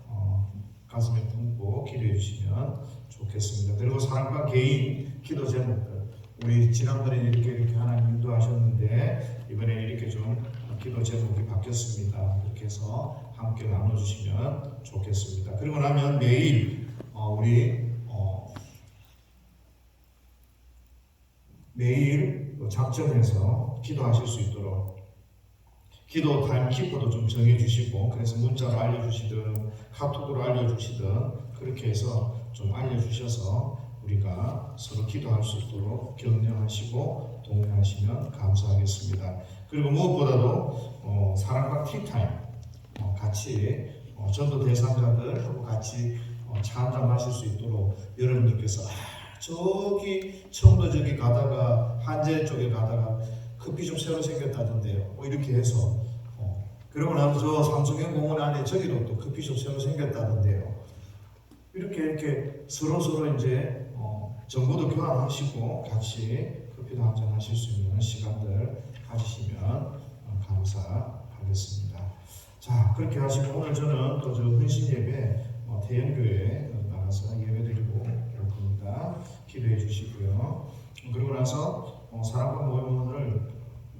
가슴에 품고 기도해 주시면 좋겠습니다. 그리고 사랑방 개인 기도 제목들, 우리 지난번에 이렇게 하나님 인도하셨는데 이번에 이렇게 좀 기도 제목이 바뀌었습니다. 그렇게 해서 함께 나눠주시면 좋겠습니다. 그리고 나면 매일 매일 작정해서 기도하실 수 있도록 기도 타임키퍼도 좀 정해주시고, 그래서 문자로 알려주시든 카톡으로 알려주시든 그렇게 해서 좀 알려주셔서 우리가 서로 기도할 수 있도록 격려하시고 동행하시면 감사하겠습니다. 그리고 무엇보다도 사랑방 티타임 같이 전도 대상자들하고 같이 차 한잔 마실 수 있도록 여러분들께서 저기 청도 저기 가다가 한재 쪽에 가다가 커피숍 새로 생겼다던데요. 이렇게 해서 그러고 나서 저 삼성현 공원 안에 저기도 또 커피숍 새로 생겼다던데요. 이렇게 서로 이제 정보도 교환하시고 같이 커피도 한잔 하실 수 있는 시간들 가지시면 감사하겠습니다. 자, 그렇게 하시고 오늘 저는 또 저 헌신 예배 대형교회 나가서 예배드리고 올 겁니다. 기도해 주시고요. 그리고 나서 사랑방 모임을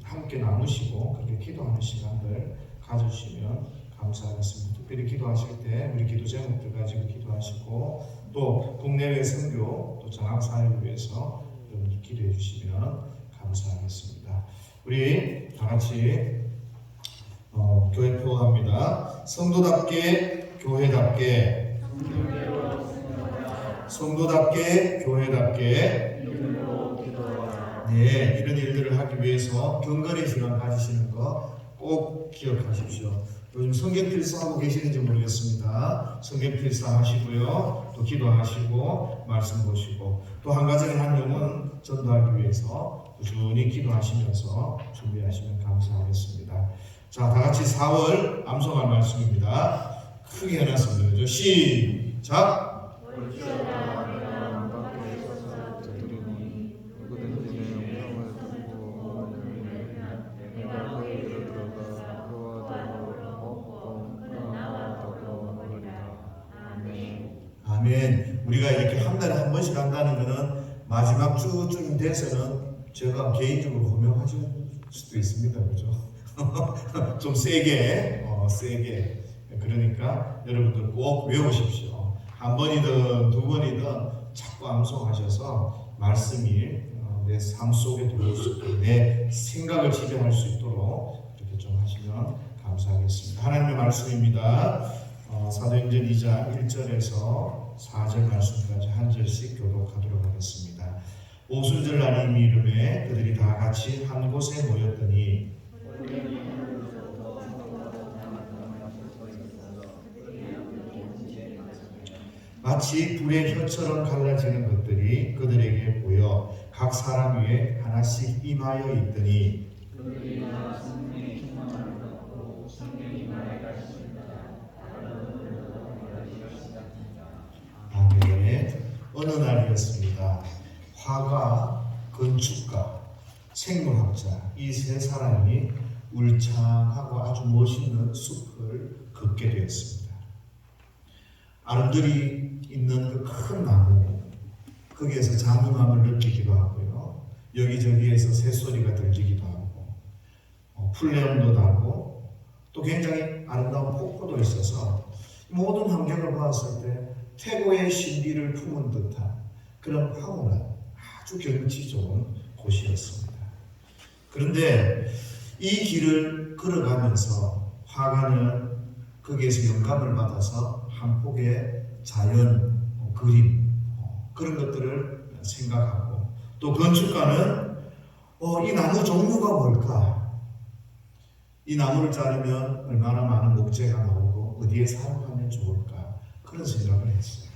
함께 나누시고 그렇게 기도하는 시간들 가져주시면 감사하겠습니다. 특별히 기도하실 때 우리 기도 제목들 가지고 기도하시고 또 국내외 선교 또 장학사역을 위해서 여러분들 기도해 주시면 감사하겠습니다. 우리 다 같이 교회 표합니다. 성도답게 교회답게, 성도답게 교회답게. 네, 이런 일들을 하기 위해서 경건의 시간 가지시는 거 꼭 기억하십시오. 요즘 성경 필사하고 계시는지 모르겠습니다. 성경 필사 하시고요, 또 기도하시고 말씀 보시고, 또 한 가지는 한 영혼 전도하기 위해서 꾸준히 기도하시면서 준비하시면 감사하겠습니다. 자, 다 같이 4월 암송할 말씀입니다. 크게 해놨습니다. 시작! 아멘. 우리가 이렇게 한 달에 한 번씩 한다는 것은 마지막 주쯤 돼서는 제가 개인적으로 호명하실 수도 있습니다. 그죠? 좀 세게. 그러니까 여러분들 꼭 외우십시오. 한 번이든 두 번이든 자꾸 암송하셔서 말씀이 내 삶 속에 들어올 수 있도록, 내 생각을 지배할 수 있도록 이렇게 좀 하시면 감사하겠습니다. 하나님의 말씀입니다. 사도행전 2장 1절에서 4절 말씀까지 한 절씩 교독하도록 하겠습니다. 오순절 날 이 이름에 그들이 다 같이 한 곳에 모였더니 마치 불의 혀처럼 갈라지는 것들이 그들에게 보여 각 사람 위에 하나씩 임하여 있더니 아멘. 어느 날이었습니다. 화가, 건축가, 생물학자 이 세 사람이 울창하고 아주 멋있는 숲을 걷게 되었습니다. 아름드리 있는 그 큰 나무, 거기에서 장엄함을 느끼기도 하고요, 여기저기에서 새소리가 들리기도 하고 풀네음도 나고 또 굉장히 아름다운 폭포도 있어서 모든 환경을 봤을 때 태고의 신비를 품은 듯한 그런 황홀한 아주 경치 좋은 곳이었습니다. 그런데 이 길을 걸어가면서 화가는 거기에서 영감을 받아서 한 폭의 자연, 그림 그런 것들을 생각하고, 또 건축가는 이 나무 종류가 뭘까? 이 나무를 자르면 얼마나 많은 목재가 나오고 어디에 사용하면 좋을까? 그런 생각을 했어요.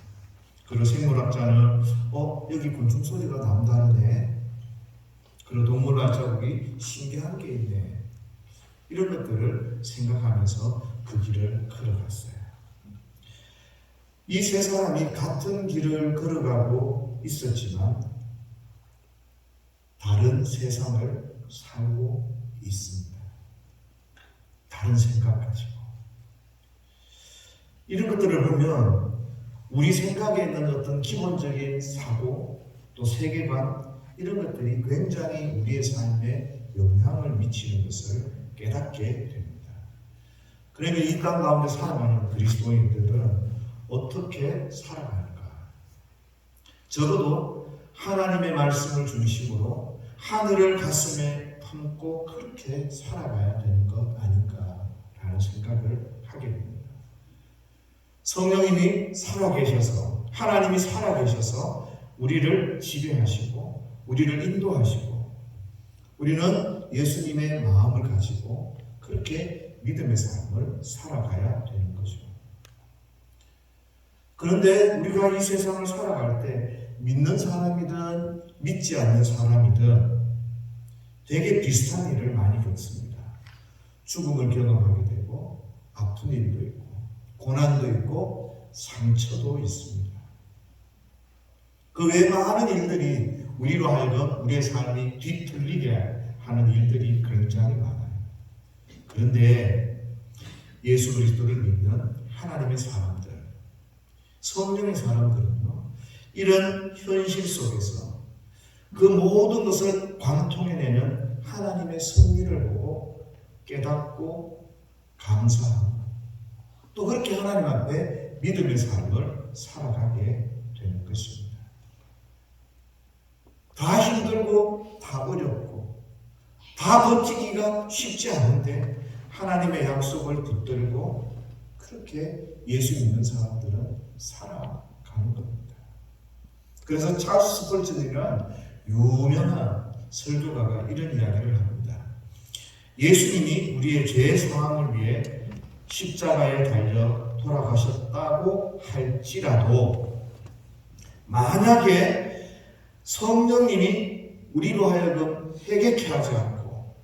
그리고 생물학자는 여기 곤충 소리가 남다르네. 그리고 동물 발자국이 신기한 게 있네. 이런 것들을 생각하면서 그 길을 걸어갔어요. 이 세 사람이 같은 길을 걸어가고 있었지만 다른 세상을 살고 있습니다. 다른 생각 가지고. 이런 것들을 보면 우리 생각에 있는 어떤 기본적인 사고 또 세계관 이런 것들이 굉장히 우리의 삶에 영향을 미치는 것을 깨닫게 됩니다. 그러면 이 땅 가운데 살아가는 그리스도인들은 어떻게 살아가는가? 적어도 하나님의 말씀을 중심으로 하늘을 가슴에 품고 그렇게 살아가야 되는 것 아닌가라는 생각을 하게 됩니다. 성령님이 살아계셔서 하나님이 살아계셔서 우리를 지배하시고 우리를 인도하시고 우리는 예수님의 마음을 가지고 그렇게 믿음의 삶을 살아가야 되는 거죠. 그런데 우리가 이 세상을 살아갈 때 믿는 사람이든 믿지 않는 사람이든 되게 비슷한 일을 많이 겪습니다. 죽음을 경험하게 되고 아픈 일도 있고 고난도 있고 상처도 있습니다. 그 외에 많은 일들이 우리로 하여금 우리의 삶이 뒤틀리게 하는 일들이 굉장히 많아요. 그런데 예수 그리스도를 믿는 하나님의 사람들, 성령의 사람들은요, 이런 현실 속에서 그 모든 것을 관통해내는 하나님의 섭리를 보고 깨닫고 감사하고 또 그렇게 하나님 앞에 믿음의 삶을 살아가게 되는 것입니다. 다 힘들고 다 어렵고 다 버티기가 쉽지 않은데 하나님의 약속을 붙들고 그렇게 예수 믿는 사람들은 살아가는 겁니다. 그래서 찰스 스펄전이라는 유명한 설교가가 이런 이야기를 합니다. 예수님이 우리의 죄 사함을 위해 십자가에 달려 돌아가셨다고 할지라도 만약에 성령님이 우리로 하여금 회개케 하지 않고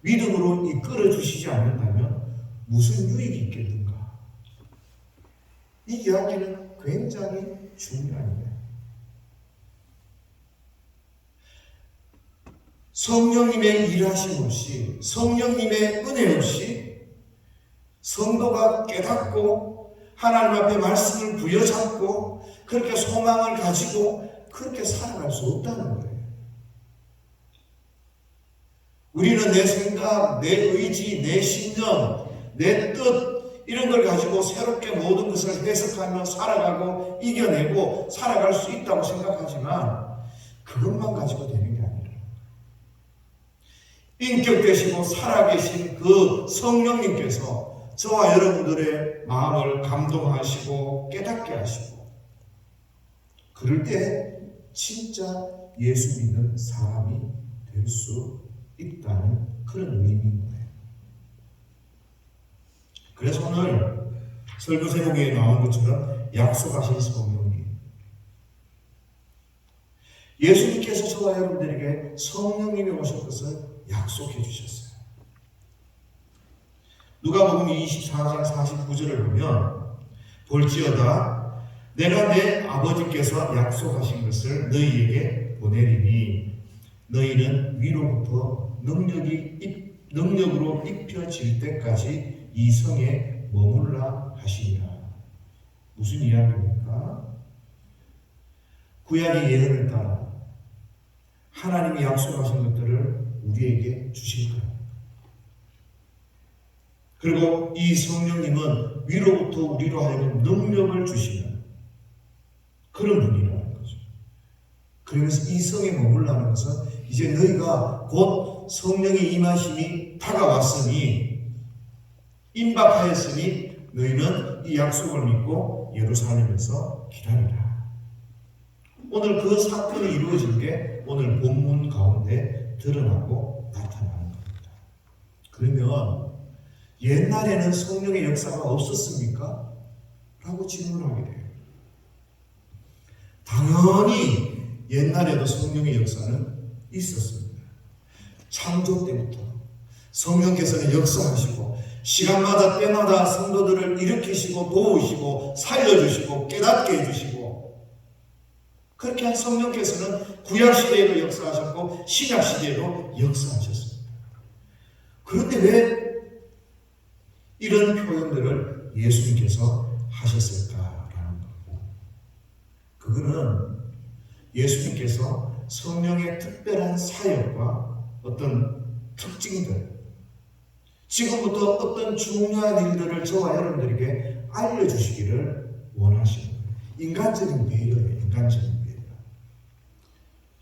믿음으로 이끌어 주시지 않는다면 무슨 유익이 있겠는가? 이 이야기는 굉장히 중요한 이야기예요. 성령님의 일하심 없이 성령님의 은혜 없이 성도가 깨닫고 하나님 앞에 말씀을 부여잡고 그렇게 소망을 가지고 그렇게 살아갈 수 없다는 거예요. 우리는 내 생각, 내 의지, 내 신념, 내 뜻 이런 걸 가지고 새롭게 모든 것을 해석하며 살아가고 이겨내고 살아갈 수 있다고 생각하지만 그것만 가지고 되는 게 아니라 인격 되시고 살아계신 그 성령님께서 저와 여러분들의 마음을 감동하시고 깨닫게 하시고 그럴 때 진짜 예수 믿는 사람이 될 수 있다는 그런 의미인 거예요. 그래서 오늘 설교 제목에 나온 것처럼 약속하신 성령님, 예수님께서 저와 여러분들에게 성령님이 오실 것을 약속해 주셨어요. 누가복음 24장 49절을 보면 볼지어다 내가 내 아버지께서 약속하신 것을 너희에게 보내리니 너희는 위로부터 능력으로 입혀질 때까지 이 성에 머물라 하시니라. 무슨 이야기입니까? 구약의 예언을 따라 하나님이 약속하신 것들을 우리에게 주실 거예요. 그리고 이 성령님은 위로부터 우리로 하여금 능력을 주시는 그런 분이라는 거죠. 그러면서 이 성에 머물라는 것은 이제 너희가 곧 성령의 임하심이 다가왔으니 임박하였으니 너희는 이 약속을 믿고 예루살렘에서 기다리라. 오늘 그 사건이 이루어진 게 오늘 본문 가운데 드러나고 나타나는 겁니다. 그러면 옛날에는 성령의 역사가 없었습니까? 라고 질문하게 돼요. 당연히 옛날에도 성령의 역사는 있었습니다. 창조 때부터 성령께서는 역사하시고 시간마다 때마다 성도들을 일으키시고 도우시고 살려주시고 깨닫게 해주시고 그렇게 한 성령께서는 구약시대에도 역사하셨고 신약시대에도 역사하셨습니다. 그런데 왜 이런 표현들을 예수님께서 하셨을까라는 거고, 그거는 예수님께서 성령의 특별한 사역과 어떤 특징들, 지금부터 어떤 중요한 일들을 저와 여러분들에게 알려주시기를 원하시는 거예요. 인간적인 배려예요. 인간적인 배려.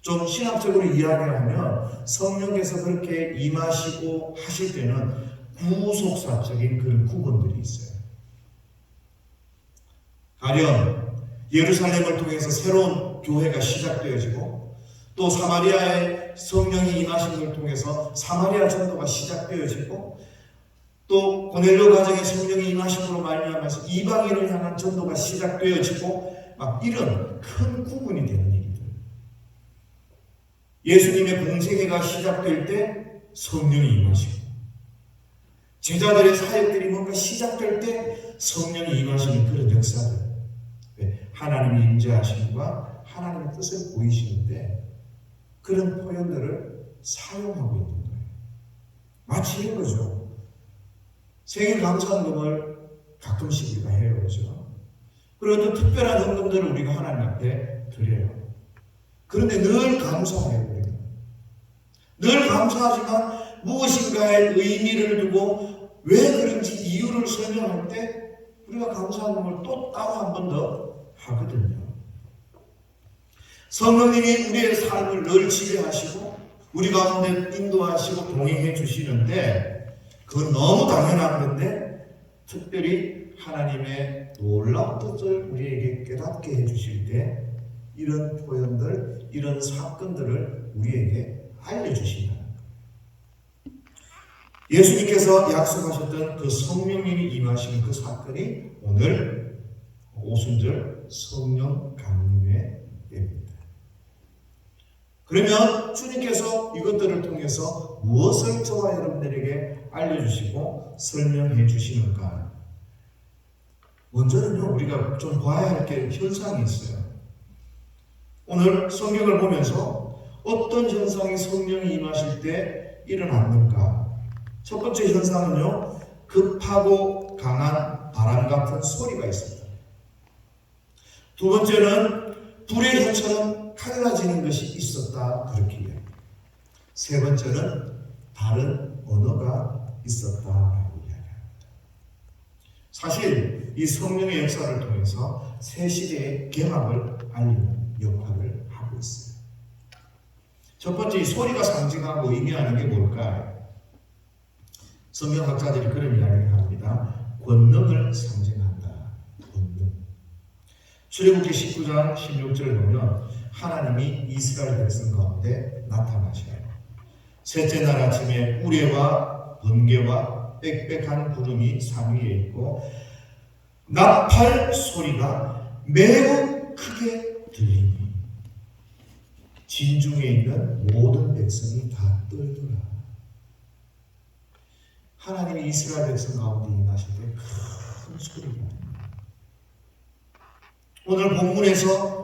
좀 신학적으로 이야기하면 성령께서 그렇게 임하시고 하실 때는 구속사적인 그런 구분들이 있어요. 가령 예루살렘을 통해서 새로운 교회가 시작되어지고, 또 사마리아의 성령이 임하신 걸 통해서 사마리아 전도가 시작되어지고, 또 고넬료 가정의 성령이 임하심으로 말미암아서 이방인을 향한 전도가 시작되어지고, 막 이런 큰 구분이 되는 일들. 예수님의 공생애가 시작될 때 성령이 임하시고, 제자들의 사역들이 뭔가 시작될 때 성령이 임하시는 그런 역사들. 하나님의 임재하심과 하나님의 뜻을 보이시는데 그런 표현들을 사용하고 있는 거예요. 마치 이런 거죠. 생일 감사헌금을 가끔씩 우리가 해요. 그렇죠? 그리고 또 특별한 헌금들을 우리가 하나님 앞에 드려요. 그런데 늘 감사해요. 우리가. 늘 감사하지만 무엇인가의 의미를 두고 왜 그런지 이유를 설명할 때 우리가 감사헌금을 또 따로 한 번 더 하거든요. 성령님이 우리의 삶을 늘 지배하시고 우리 가운데 인도하시고 동행해 주시는데, 그건 너무 당연한 건데 특별히 하나님의 놀라운 뜻을 우리에게 깨닫게 해주실 때 이런 표현들, 이런 사건들을 우리에게 알려주신다는 거예요. 예수님께서 약속하셨던 그 성령님이 임하시는 그 사건이 오늘 오순절 성령 강림의 때입니다. 그러면 주님께서 이것들을 통해서 무엇을 저와 여러분들에게 알려주시고 설명해 주시는가? 먼저는요, 우리가 좀 봐야 할 게 현상이 있어요. 오늘 성경을 보면서 어떤 현상이 성령이 임하실 때 일어났는가? 첫 번째 현상은요, 급하고 강한 바람 같은 소리가 있습니다. 두 번째는 불의 혀처럼 갈라지는 것이 있었다, 그렇게 이야기합니다. 세 번째는 다른 언어가 있었다라고 이야기합니다. 사실 이 성령의 역사를 통해서 새 시대의 개막을 알리는 역할을 하고 있어요. 첫 번째, 이 소리가 상징하고 의미하는 게 뭘까요? 성경학자들이 그런 이야기를 합니다. 권능을 상징한다. 권능. 출애굽기 19장 16절을 보면 하나님이 이스라엘 백성 가운데 나타나셔요. 셋째 날 아침에 우레와 번개와 빽빽한 구름이 산 위에 있고 나팔 소리가 매우 크게 들리니 진중에 있는 모든 백성이 다 떨더라. 하나님이 이스라엘 백성 가운데 임하실 때 큰 소리가 납니다. 오늘 본문에서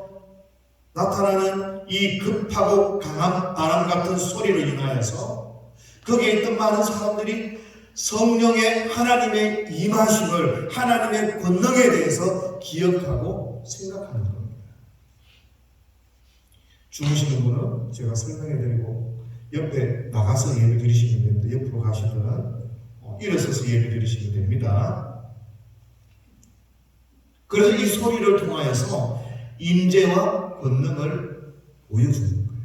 나타나는 이 급하고 강한 바람 같은 소리로 인하여서 거기에 있던 많은 사람들이 성령의 하나님의 임하심을, 하나님의 권능에 대해서 기억하고 생각하는 겁니다. 주무시는 분은 제가 설명해드리고 옆에 나가서 예배 드리시면 됩니다. 옆으로 가시면 일어서서 예배 드리시면 됩니다. 그래서 이 소리를 통하여서 임재와 권능을 보여주는 거예요.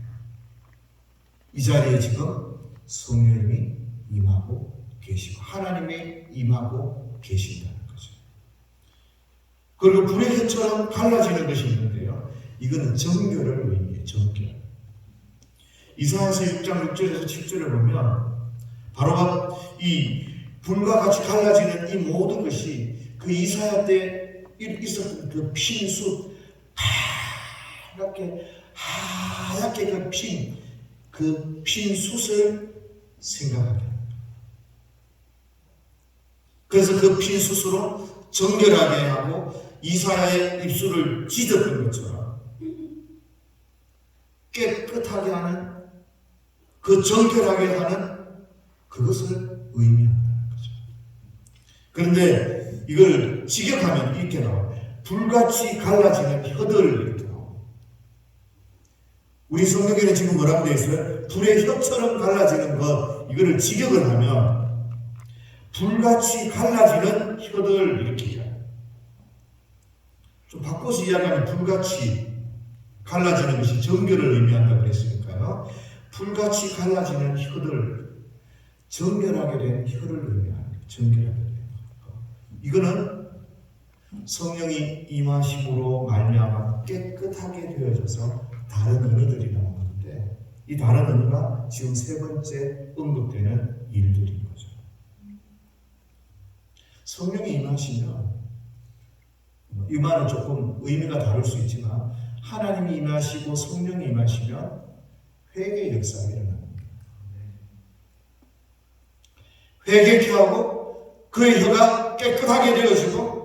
이 자리에 지금 성령님이 임하고 계시고 하나님이 임하고 계신다는 거죠. 그리고 불의 혀처럼 갈라지는 것이 있는데요, 이거는 정결을 의미해요. 정결. 이사야서 6장 6절에서 7절을 보면 바로 이 불과 같이 갈라지는 이 모든 것이 그 이사야 때 있었던 그 핀 숯, 하얗게 그 핀 숯을 생각하게 합니다. 그래서 그 핀 숯으로 정결하게 하고 이사야의 입술을 찢었던 것처럼 깨끗하게 하는, 그 정결하게 하는 그것을 의미한다는 거죠. 그런데 이걸 직역하면 이렇게 나와요. 불같이 갈라지는 혀들 이렇게 나와요. 우리 성경에는 지금 뭐라고 되어 있어요? 불의 혀처럼 갈라지는 것, 이거를 직역을 하면 불같이 갈라지는 혀들 이렇게 해요. 좀 바꿔서 이야기하면 불같이 갈라지는 것이 정결을 의미한다고 그랬으니까요. 불같이 갈라지는 혀들, 정결하게 된 혀를 의미합니다. 정결하게 된 혀. 이거는 성령이 임하심으로 말미암아 깨끗하게 되어져서 다른 언어들이 나오는데, 이 다른 언어가 지금 세 번째 언급되는 일들인 거죠. 성령이 임하시면, 이 말은 조금 의미가 다를 수 있지만, 하나님이 임하시고 성령이 임하시면 회개 역사가 일어납니다. 회개케 하고 그의 혀가 깨끗하게 되어지고,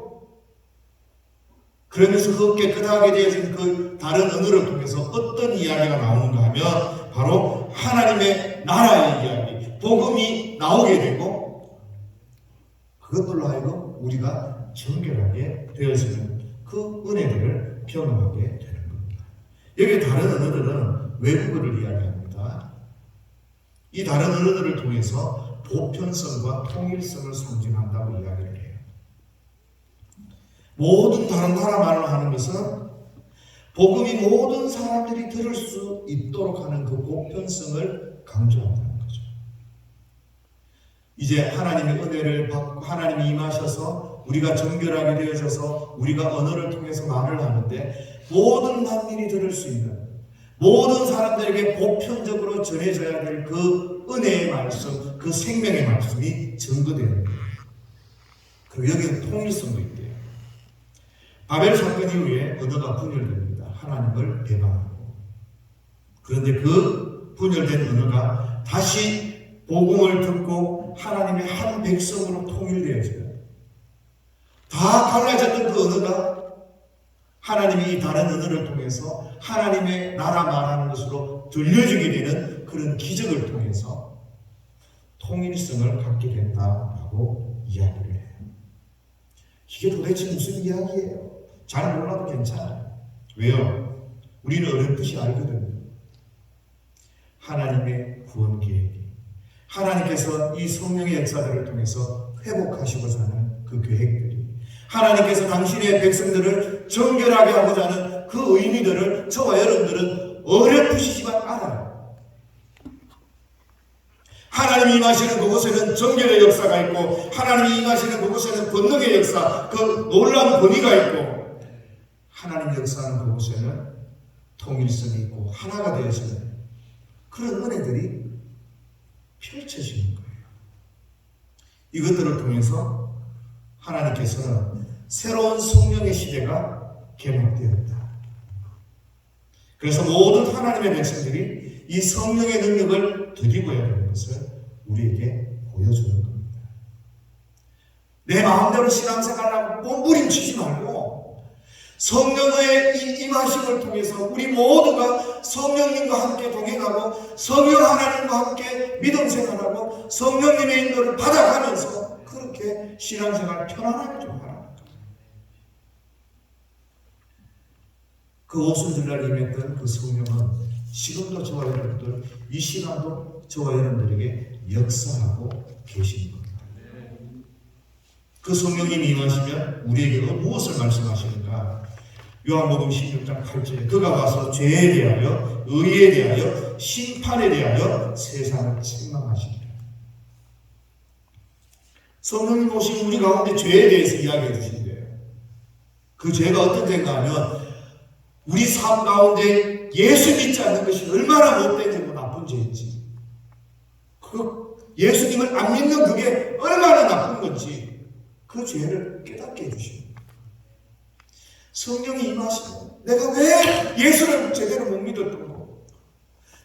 그러면서 그 깨끗하게 되어진 그 다른 언어를 통해서 어떤 이야기가 나오는가 하면 바로 하나님의 나라의 이야기, 복음이 나오게 되고, 그것들로 하여금 우리가 정결하게 되어지는 그 은혜들을 경험하게 되는 겁니다. 여기 다른 언어들은 외국어를 이야기합니다. 이 다른 언어들을 통해서 보편성과 통일성을 상징한다고 이야기를 해요. 모든 다른 나라 말로 하는 것은 복음이 모든 사람들이 들을 수 있도록 하는 그 보편성을 강조한다는 거죠. 이제 하나님의 은혜를 받고 하나님이 임하셔서 우리가 정결하게 되어져서 우리가 언어를 통해서 말을 하는데, 모든 만민이 들을 수 있는, 모든 사람들에게 보편적으로 전해져야 될 그 은혜의 말씀, 그 생명의 말씀이 전거되는 거예요. 그리고 여기는 통일성도 있대요. 바벨 사건 이후에 언어가 분열됩니다. 하나님을 배반하고. 그런데 그 분열된 언어가 다시 복음을 듣고 하나님의 한 백성으로 통일되어져요. 다 갈라졌던 그 언어가 하나님이 이 다른 언어를 통해서 하나님의 나라 말하는 것으로 들려주게 되는 그런 기적을 통해서 통일성을 갖게 된다라고 이야기를 해요. 이게 도대체 무슨 이야기예요? 잘 몰라도 괜찮아요. 왜요? 우리는 어렴풋이 알거든요. 하나님의 구원 계획이, 하나님께서 이 성령의 역사들을 통해서 회복하시고자 하는 그 계획들이, 하나님께서 당신의 백성들을 정결하게 하고자 하는 그 의미들을 저와 여러분들은 어렴풋이지만 알아요. 하나님이 임하시는 그곳에는 정결의 역사가 있고, 하나님이 임하시는 그곳에는 권능의 역사, 그 놀라운 권위가 있고, 하나님의 역사하는 그곳에는 통일성이 있고 하나가 되어지는 그런 은혜들이 펼쳐지는 거예요. 이것들을 통해서 하나님께서는 새로운 성령의 시대가 개막되었다. 그래서 모든 하나님의 백성들이 이 성령의 능력을 드리고야 되는 것을 우리에게 보여주는 겁니다. 내 마음대로 신앙생활하고 몸부림치지 말고 성령의 이 임하심을 통해서 우리 모두가 성령님과 함께 동행하고 성령 하나님과 함께 믿음 생활하고 성령님의 인도를 받아가면서 그렇게 신앙생활 편안하게 좀 하라. 그 오순절날 임했던 그 성령은 지금도 저와 여러분들, 이 시간도 저와 여러분들에게 역사하고 계신 겁니다. 그 성령님이 임하시면 우리에게 무엇을 말씀하시는가? 요한복음 16장 8절에 그가 와서 죄에 대하여, 의에 대하여, 심판에 대하여 세상을 책망하시리라. 성령님 오신 우리 가운데 죄에 대해서 이야기해 주신대요. 그 죄가 어떤 죄인가 하면 우리 삶 가운데 예수 믿지 않는 것이 얼마나 못된 죄고 나쁜 죄인지, 그 예수님을 안 믿는 그게 얼마나 나쁜 건지 그 죄를 깨닫게 해주십니다. 성령이 임하시고 내가 왜 예수를 제대로 못 믿었던 거,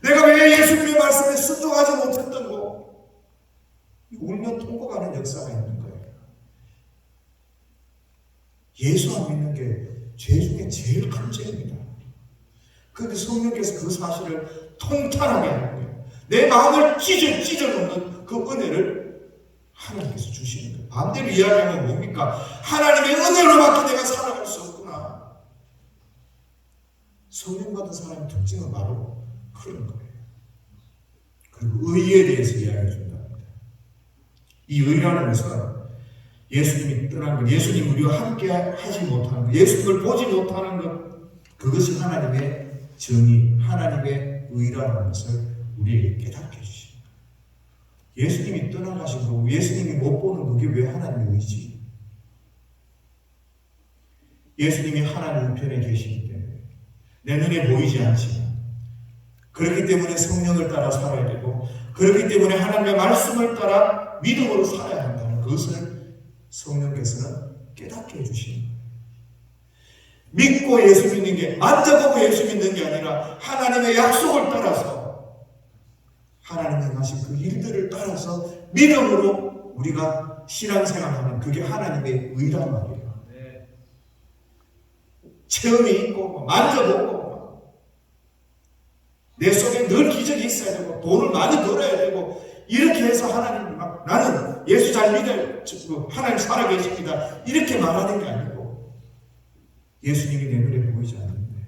내가 왜 예수님의 말씀에 순종하지 못했던 거, 울며 통곡하는 역사가 있는 거예요. 예수 안 믿는 게 죄 중에 제일 큰 죄입니다. 그런데 성령께서 그 사실을 통탄하게 하는 거예요. 내 마음을 찢어놓는 그 은혜를 하나님께서 주시는 거예요. 반대로 이야기하면 뭡니까? 하나님의 은혜로밖에 내가 살아갈 수 없구나. 성령 받은 사람의 특징은 바로 그런 거예요. 그리고 의에 대해서 이야기해 준답니다. 이 의라는 것은 예수님이 떠난 것, 예수님 우리와 함께 하지 못하는 것, 예수님을 보지 못하는 것, 그것이 하나님의 정의, 하나님의 의라는 것을 우리에게 깨닫게 해주십니다. 예수님이 떠나가신 거고 예수님이 못 보는 그게 왜 하나님의 의지? 예수님이 하나님 우편에 계시기 때문에 내 눈에 보이지 않지만 그렇기 때문에 성령을 따라 살아야 되고 그렇기 때문에 하나님의 말씀을 따라 믿음으로 살아야 한다는 것을 성령께서는 깨닫게 해주시는 거예요. 믿고 예수 믿는 게 만져보고 예수 믿는 게 아니라 하나님의 약속을 따라서 하나님이 하신 그 일들을 따라서 믿음으로 우리가 신앙생활하는 그게 하나님의 의란 말이에요. 체험이 있고 만져보고 내 속에 늘 기적이 있어야 되고 돈을 많이 벌어야 되고 이렇게 해서 하나님 나는 예수 잘 믿어요. 하나님 살아계십니다. 이렇게 말하는 게 아니고 예수님이 내 눈에 보이지 않는데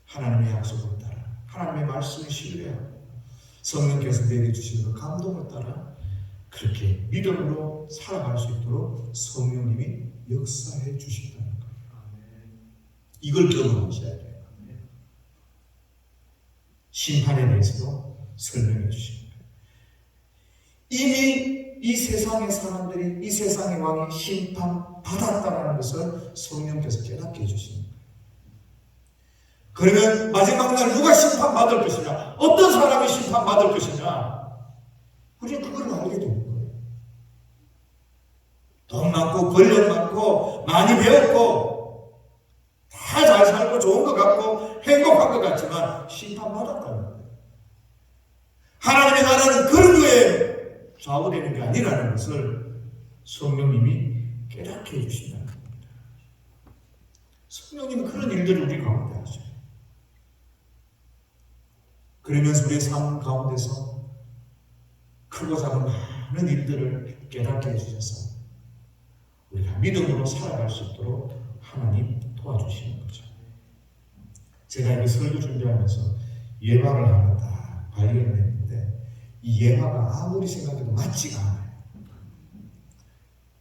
하나님의 약속을 따라 하나님의 말씀을 신뢰하고 성령께서 내게 주시는 그 감동을 따라 그렇게 믿음으로 살아갈 수 있도록 성령님이 역사해 주신다는 거예요. 이걸 경험하셔야 돼요. 심판에 대해서도 설명해 주십니다. 이미 이 세상의 사람들이 이 세상의 왕이 심판받았다는 것을 성령께서 깨닫게 해주십니다. 그러면 마지막 날 누가 심판받을 것이냐, 어떤 사람이 심판받을 것이냐, 우리는 그걸 알게 되는 거예요. 돈 많고 권력 많고 많이 배웠고 다 잘 살고 좋은 것 같고 행복한 것 같지만 심판받았다는 거예요. 하나님의 나라는 그런 거에 좌우되는 게 아니라는 것을 성령님이 깨닫게 해주신다는 겁니다. 성령님은 그런 일들을 우리 가운데 하셔요. 그러면서 우리의 삶 가운데서 크고 작은 많은 일들을 깨닫게 해주셔서 우리가 믿음으로 살아갈 수 있도록 하나님 도와주시는 거죠. 제가 이 설교 준비하면서 예화를 하나 딱 발견을 했는데 이 예화가 아무리 생각해도 맞지가 않아요.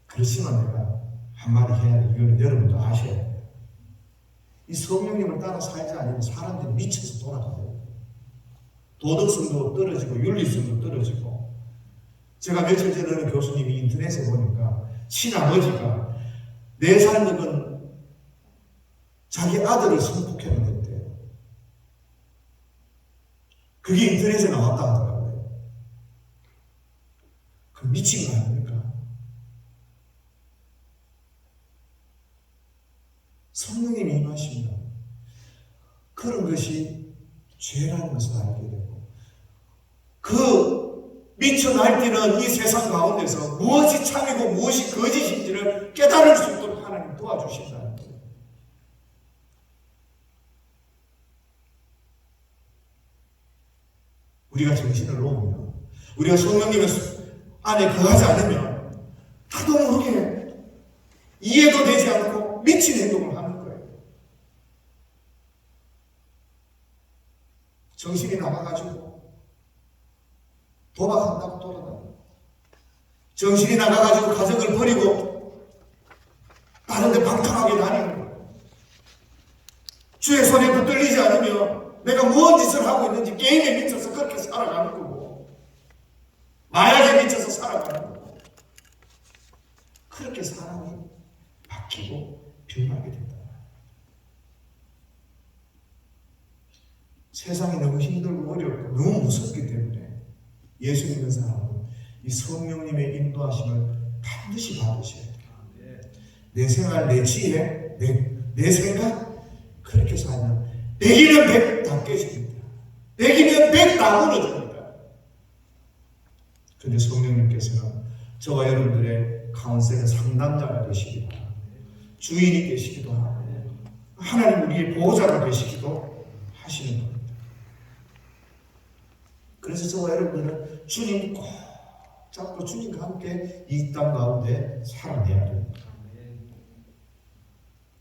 그렇지만 내가 한마디 해야 돼. 이거는 여러분도 아셔야 돼요. 이 성령님을 따라 살지 않으면 사람들이 미쳐서 돌아가요. 도덕성도 떨어지고 윤리성도 떨어지고. 제가 며칠 전에 어느 교수님이 인터넷에 보니까 친아버지가 4살 먹은 자기 아들을 성폭행을 했대요. 그게 인터넷에 나왔다 하더라고요. 그 미친 거 아닙니까? 성령님이 임하십니다. 그런 것이 죄라는 것을 알게 되고 그 미쳐 날뛰는 이 세상 가운데서 무엇이 참이고 무엇이 거짓인지를 깨달을 수 있도록 하나님 도와주신다는 거예요. 우리가 정신을 놓으면 우리가 성령님의 안에 거하지 않으면 나도 모르게 이해도 되지 않고 미친 행동을 하는 거예요. 정신이 나가가지고 도박한다고 돌아다니고 정신이 나가가지고 가정을 버리고 다른 데 방탕하게 다니는 거예요. 주의 손에 붙들리지 않으면 내가 무슨 짓을 하고 있는지 게임에 미쳐서 그렇게 살아가는 거고 마약에 미쳐서 살아가는 거고 그렇게 사람이 바뀌고 변하게 된다. 세상이 너무 힘들고 어렵고 너무 무섭기 때문에 예수 믿는 사람은 이 성령님의 인도하심을 반드시 받으셔야 돼요. 내 생활, 내 지혜, 내 생각 그렇게 살면 100이면 100 다 깨집니다. 100이면 100 다 무너집니다. 그런데 성령님께서는 저와 여러분들의 카운셀의 상담자가 되시기도 하고 주인이 되시기도 하고 하나님 우리의 보호자가 되시기도 하시는 겁니다. 그래서 저와 여러분들은 주님 꼭 잡고 주님과 함께 이 땅 가운데 살아내야 됩니다.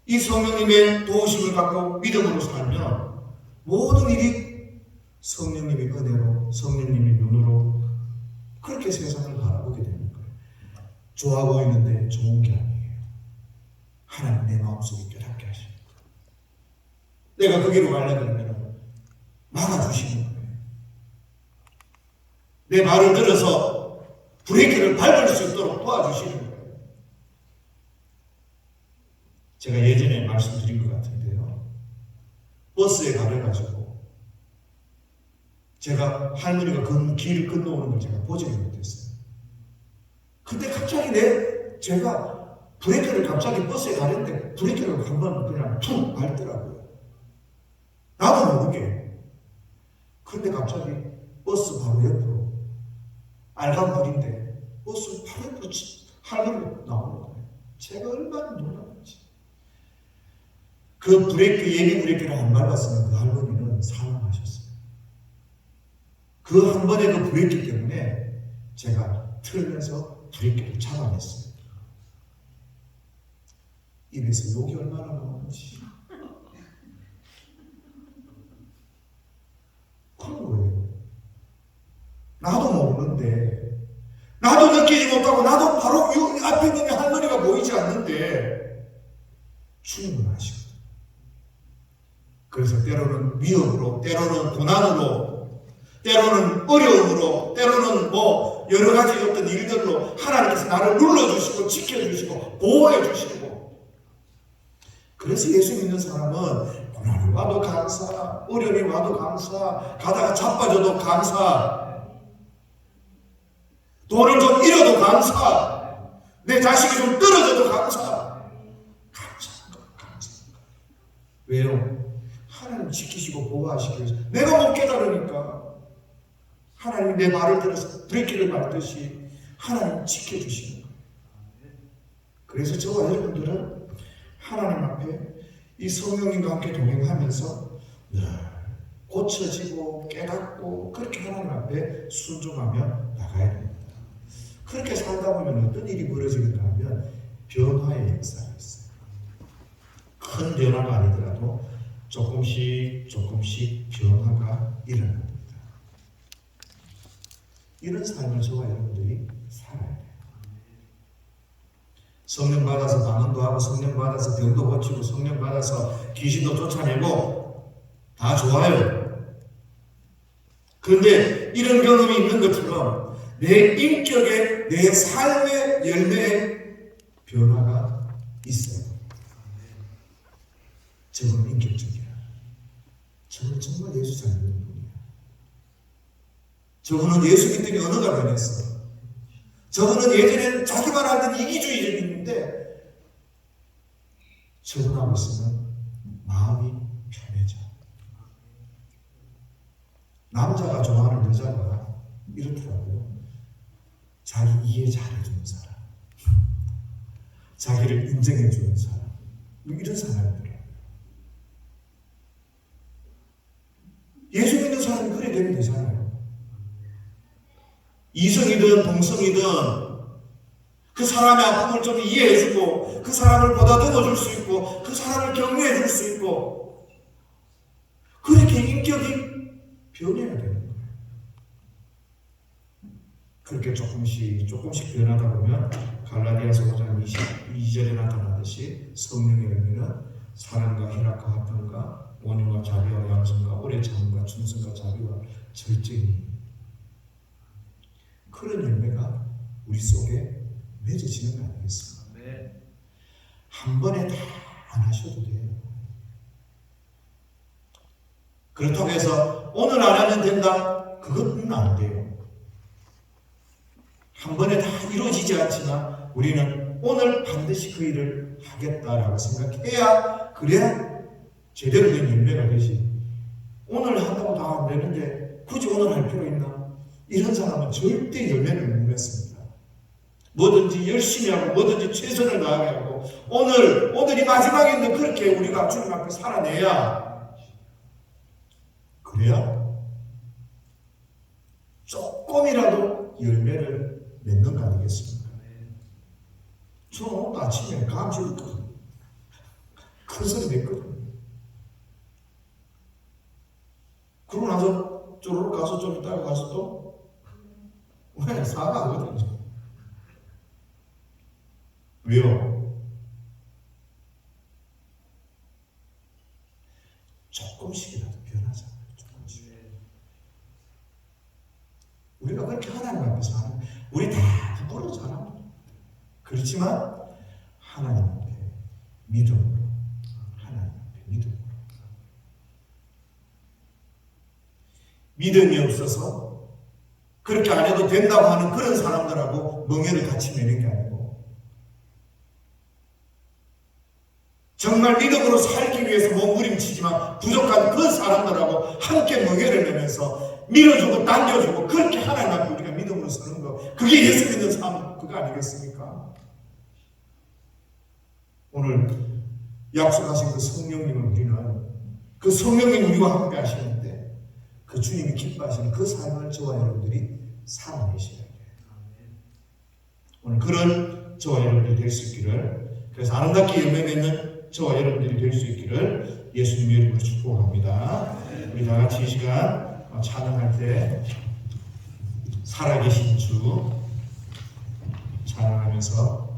이 성령님의 도우심을 갖고 믿음으로 살면 모든 일이 성령님의 은혜로, 성령님의 눈으로 그렇게 세상을 바라보게 되는 거예요. 좋아 보이는데 좋은 게 아니에요. 하나님 내 마음속에 깨닫게 하시는 거예요. 내가 그 길로 가려면 막아주시는 거예요. 내 말을 들어서 브레이크를 밟을 수 있도록 도와주시는 거예요. 제가 예전에 말씀드린 것 같은데요. 버스에 가려가지고 제가 할머니가 길을 건너오는 걸 제가 보지를 못했어요. 근데 갑자기 제가 브레이크를 갑자기 버스에 가는데 브레이크를 한번 그냥 툭 밟더라고요. 나도 모르게. 근데 갑자기 버스 바로 옆으로 빨간불인데 버스 바로 옆으로 할머니가 나오는 거예요. 제가 얼마나 놀랐는지. 그 브레이크, 예비 브레이크를 안 밟았으면 그 할머니는 사망하셨어요. 그 한 번의 그 브레이크 때문에 제가 틀면서 브레이크를 잡아냈어요. 입에서 욕이 얼마나 나오는지. 그런 거예요. 나도 모르는데, 나도 느끼지 못하고, 나도 바로 앞에 있는 할머니가 보이지 않는데, 주님은 아시거든요. 그래서 때로는 위협으로, 때로는 고난으로, 때로는 어려움으로, 때로는 여러 가지 어떤 일들로 하나님께서 나를 눌러주시고, 지켜주시고, 보호해주시고. 그래서 예수 믿는 사람은 고난이 와도 감사, 어려움이 와도 감사, 가다가 자빠져도 감사, 돈을 좀 잃어도 감사, 내 자식이 좀 떨어져도 감사. 감사한 거, 감사한 거. 왜요? 하나님 지키시고 보호하시기 위해서. 내가 못 깨달으니까 하나님 내 말을 들어서 브레이크를 밟듯이 하나님 지켜주시는 거예요. 그래서 저와 여러분들은 하나님 앞에 이 성령님과 함께 동행하면서 늘 고쳐지고 깨닫고 그렇게 하나님 앞에 순종하며 나가야 됩니다. 그렇게 살다 보면 어떤 일이 벌어지는가 하면 변화의 역사가 있어요. 큰 변화가 아니더라도 조금씩 변화가 일어납니다. 이런 삶을 저와 여러분들이 살아야 돼요. 성령 받아서 방언도 하고 성령 받아서 병도 고치고 성령 받아서 귀신도 쫓아내고 다 좋아요. 그런데 이런 경험이 있는 것처럼 내 인격의, 내 삶의 열매의 변화가 있어요. 저는 인격적이야. 저는 정말 예수 잘 믿는 분이야. 저분은 예수 믿더니 언어가 변했어. 저분은 예전에는 자기만 알던 이기주의적인데 저분하고 있으면 마음이 편해져. 남자가 좋아하는 여자가 이렇더라고요. 자기 이해 잘해주는 사람, 자기를 인정해주는 사람, 이런 사람이더라고요. 예수 믿는 사람이 그래 되면 되잖아요. 이성이든 동성이든 그 사람의 아픔을 좀 이해해주고 그 사람을 보다듬어줄 수 있고 그 사람을 격려해줄 수 있고 그렇게 인격이 변해야 되는 거예요. 그렇게 조금씩 변하다 보면 갈라디아서 5장 22절에 나타나듯이 성령의 열매는 사랑과 희락과 화평과 온유와 자비와 양선과 오래 참음과 충성과 자비와 절제니 그런 열매가 우리 속에 맺어지는 거 아니겠습니까? 네. 한 번에 다 안 하셔도 돼요. 그렇다고 해서 오늘 안 하면 된다? 그것은 안 돼요. 한 번에 다 이루어지지 않지만 우리는 오늘 반드시 그 일을 하겠다라고 생각해야 그래야 제대로 된 열매가 되지. 오늘 한다고 다 안 되는데 굳이 오늘 할 필요 있나? 이런 사람은 절대 열매를 못 맺습니다. 뭐든지 열심히 하고 뭐든지 최선을 다하게 하고 오늘이 마지막인데 그렇게 우리가 주님 앞에 살아내야 그래야 조금이라도 열매를 맺는 거 아니겠습니까? 저는 오늘 아침에 감시를 큰 소리 냈거든요. 그러고 나서 쪼르륵 가서 좀 이따가 가서 또 왜 사과하거든요. 왜요? 조금씩이라도 변하잖아요. 조금씩. 우리가 그렇게 하나님 앞에서 하는, 우리 다 부끄러워 잘합니다. 그렇지만 하나님 앞에 믿음으로, 하나님 앞에 믿음으로. 믿음이 없어서 그렇게 안 해도 된다고 하는 그런 사람들하고 멍해를 같이 매는 게 아니고, 정말 믿음으로 살기 위해서 몸부림치지만 부족한 그 사람들하고 함께 멍해를 매면서 밀어주고 당겨주고, 그렇게 하나님 앞에 우리가 믿음으로 서는 거, 그게 예수 믿는 삶, 그거 아니겠습니까? 오늘 약속하신 그 성령님을 우리는, 그 성령님 우리와 함께 하시는데 그 주님이 기뻐하시는 그 삶을 저와 여러분들이 살아내셔야 돼요. 오늘 그런 저와 여러분들이 될 수 있기를, 그래서 아름답게 열매 맺는 저와 여러분들이 될 수 있기를 예수님의 이름으로 축복합니다. 우리 다 같이 이 시간 찬양할 때 살아계신 주 찬양하면서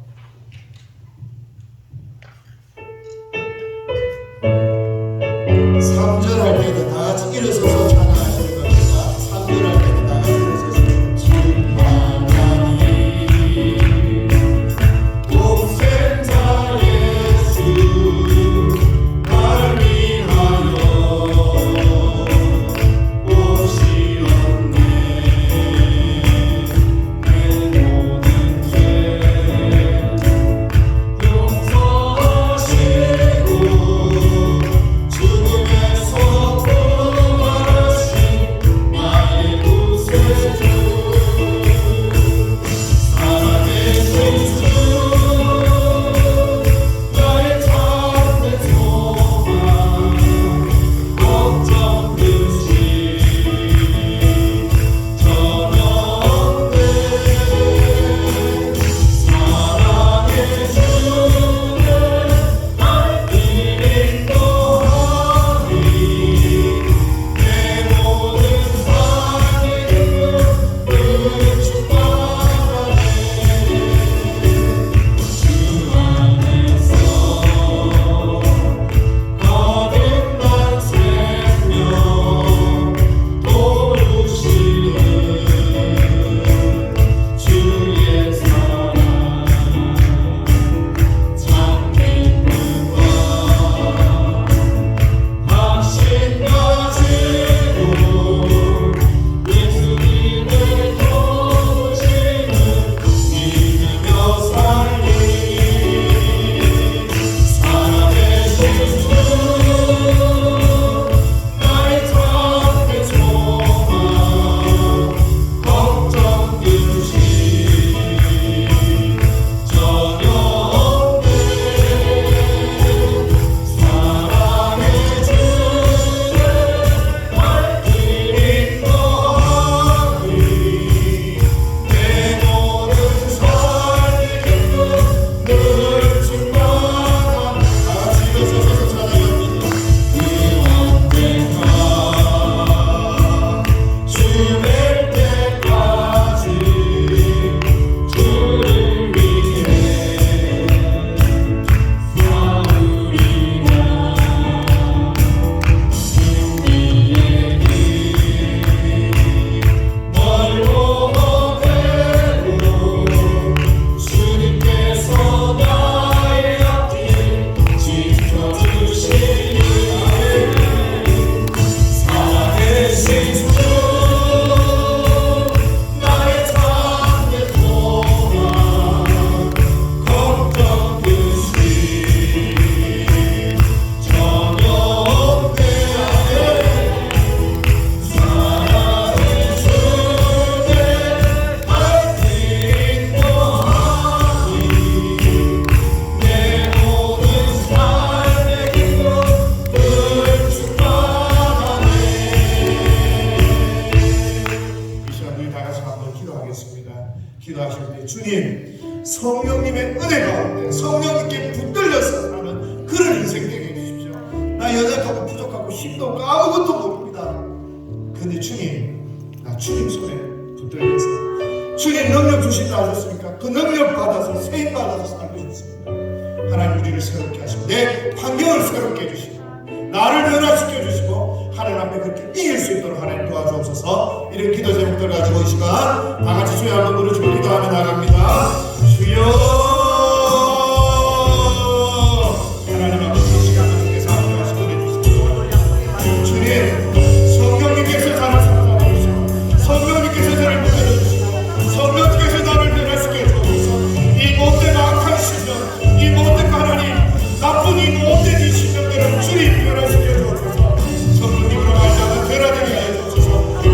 삼절할 때는 다 같이 일어서서 찬양하시는 겁니다. 삼절할 때는 다 같이 일어서서 주 하나님 독생자 예수 날 위하여 오시었네. 내 모든 죄 용서하시고 죽음에서 부활하셨네. 기도하실 때 주님 성령님의 은혜 가운데 성령님께 붙들려서 사는 그런 인생 되게 해주십시오. 나 연약하고 부족하고 힘도 없고 아무것도 모릅니다. 근데 주님 나 주님 손에 붙들려서 주님 능력 주신다 하셨으니까 그 능력 받아서 세임 받아서 살고 싶습니다. 하나님 우리를 새롭게 하시고 내 환경을 새롭게 해주시고 나를 변화시켜 주시고 하나님 앞에 그렇게 이길 수 있도록 하나님 도와주옵소서. 이런 기도 제목들 가지고 이 시간 다 같이 주여 한번 부르시고 기도하며 나갑니다. 주여 하나님 앞에 이 시간 하나님께서 함께하시고 해주시고 주님 성령님께서 나를 사랑하고 계시고 성령님께서 나를 붙여주시고 성령님께서 나를 변화시켜 주옵소서. 이 못된 악한 시선 이 못된 하나님 나쁜 이 못된 이 시선들을 주님 변화시켜 주옵소서. 성령님으로 말미암아 변화되게 하여 주옵소서.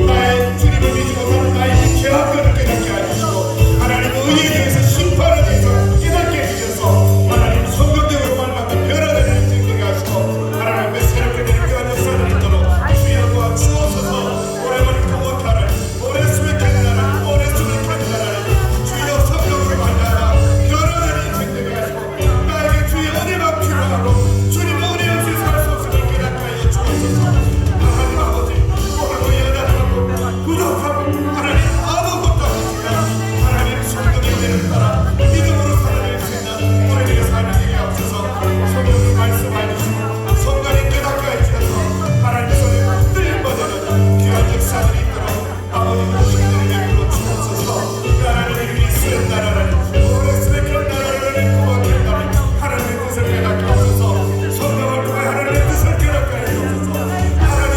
나의 주님을 믿지 못하는 나의 죄악들을 깨닫게 하여 주시고 하나님 의에 대해서 심판에 대해서 깨닫게 해주셔서 하나님 성령님으로 말미암아 변화되는 인생 되게 하시고 하나님 앞에 새롭게 되는 그런 역사를 있도록 주여 도와 주옵소서. 오래만에 통곡해 하나님 오래 수백하는 하나님 오래 수백하는 하나님 주여 성령으로 말미암아 변화되는 인생 되게 하시고 나에게 주의 은혜만 필요하고 주님 은혜 없이 살 수 없음을 깨닫게 하여 주옵소서. 하나님 아버지 오늘도 연약하고 부족하고 하나님 아무것도 아니지만 하나님 성령의 은혜를 따라 믿음으로 살아낼 수 있는 우리들의 삶을 되게 하옵소서. 성령의 말씀해 주시고 성령이 깨닫게 해주셔서 하나님 손에 흔들림 받는 귀한 역사들이 있도록 아버지의 주님의 이름으로 주옵소서. 하나님의 이름이 쓰는 나라를 오래 쓰는 나라를 구원하는 나라를 하나님의 뜻을 깨닫게 하옵소서. 성령을 통해 하나님의 뜻을 깨닫게 하옵소서. 하나님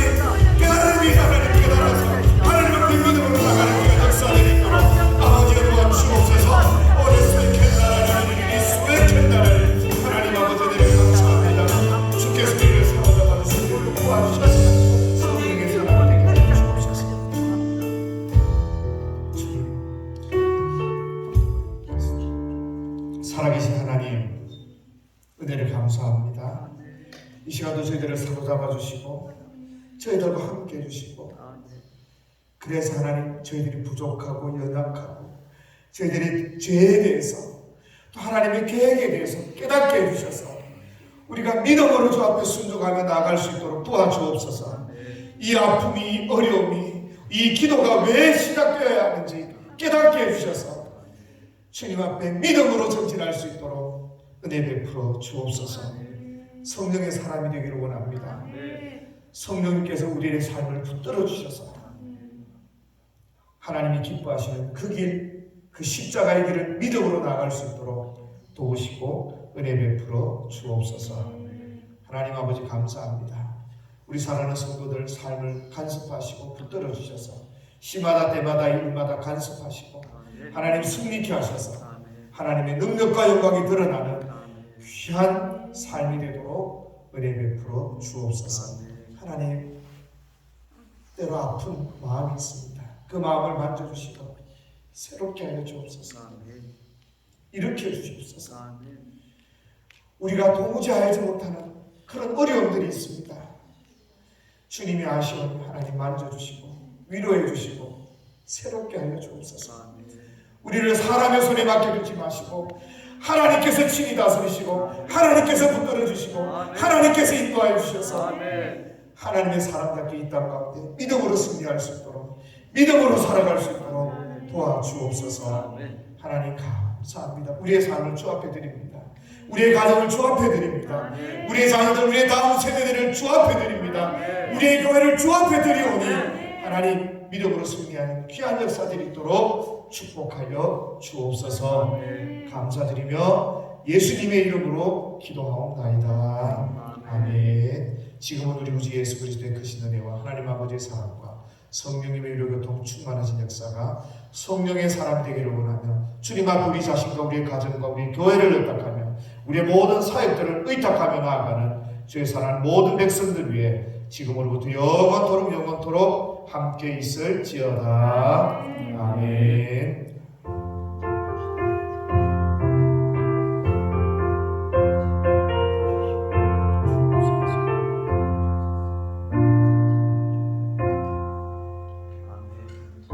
깨달음이 하나님 깨달아서 하나님 앞에 믿음으로 나가는 귀한 역사들이 있도록 아버지의 도와 주옵소서. 오래 쓰는 나라를 이름이 수백한 나라를 하나님 아버지 내게 감사합니다. 주께서 우리를 사랑하다 받으신 걸로 도와주셔서 성령의 사랑을 되게 하여 주옵소서. 살아계신 하나님 은혜를 감사합니다. 이 시간도 저희들을 사로잡아 주시고 저희들과 함께 해주시고 그래서 하나님 저희들이 부족하고 연약하고 저희들의 죄에 대해서 또 하나님의 계획에 대해서 깨닫게 해주셔서 우리가 믿음으로 주 앞에 순종하며 나아갈 수 있도록 도와주옵소서. 이 아픔이 어려움이 이 기도가 왜 시작되어야 하는지 깨닫게 해주셔서 주님 앞에 믿음으로 전진할 수 있도록 은혜 베풀어 주옵소서. 성령의 사람이 되기를 원합니다. 성령님께서 우리의 삶을 붙들어 주셔서 하나님이 기뻐하시는 그 길, 그 십자가의 길을 믿음으로 나아갈 수 있도록 도우시고 은혜 베풀어 주옵소서. 하나님 아버지 감사합니다. 우리 사랑하는 성도들 삶을 간섭하시고 붙들어 주셔서 시마다 때마다 일마다 간섭하시고 하나님 승리케 하셔서 하나님의 능력과 영광이 드러나는 귀한 삶이 되도록 은혜 베풀어 주옵소서. 하나님 때로 아픈 마음이 있습니다. 그 마음을 만져주시고 새롭게 하여 주옵소서. 일으켜 주시옵소서. 우리가 도무지 알지 못하는 그런 어려움들이 있습니다. 주님이 아시오니 하나님 만져주시고 위로해 주시고 새롭게 하여 주옵소서. 우리를 사람의 손에 맡겨두지 마시고 하나님께서 친히 다스리시고 하나님께서 붙들어 주시고 하나님께서 인도하여 주셔서 하나님의 사람답게 이 땅 가운데 믿음으로 승리할 수 있도록 믿음으로 살아갈 수 있도록 도와주옵소서. 하나님 감사합니다. 우리의 삶을 주 앞에 드립니다. 우리의 가정을 주 앞에 드립니다. 우리의 자녀들 우리의 다음 세대들을 주 앞에 드립니다. 우리의 교회를 주 앞에 드리오니 하나님 믿음으로 승리하는 귀한 역사들이 있도록 축복하여 주옵소서. 감사드리며 예수님의 이름으로 기도하옵나이다. 아멘. 지금은 우리 구주 예수 그리스도의 크신 은혜와 하나님 아버지의 사랑과 성령님의 위로교통 충만하신 역사가 성령의 사람이 되기를 원하며 주님 앞에 우리 자신과 우리의 가정과 우리 교회를 의탁하며 우리의 모든 사역들을 의탁하며 나아가는 주의 사랑하는 모든 백성들 위해 지금으로부터 영원토록 함께 있을지어다.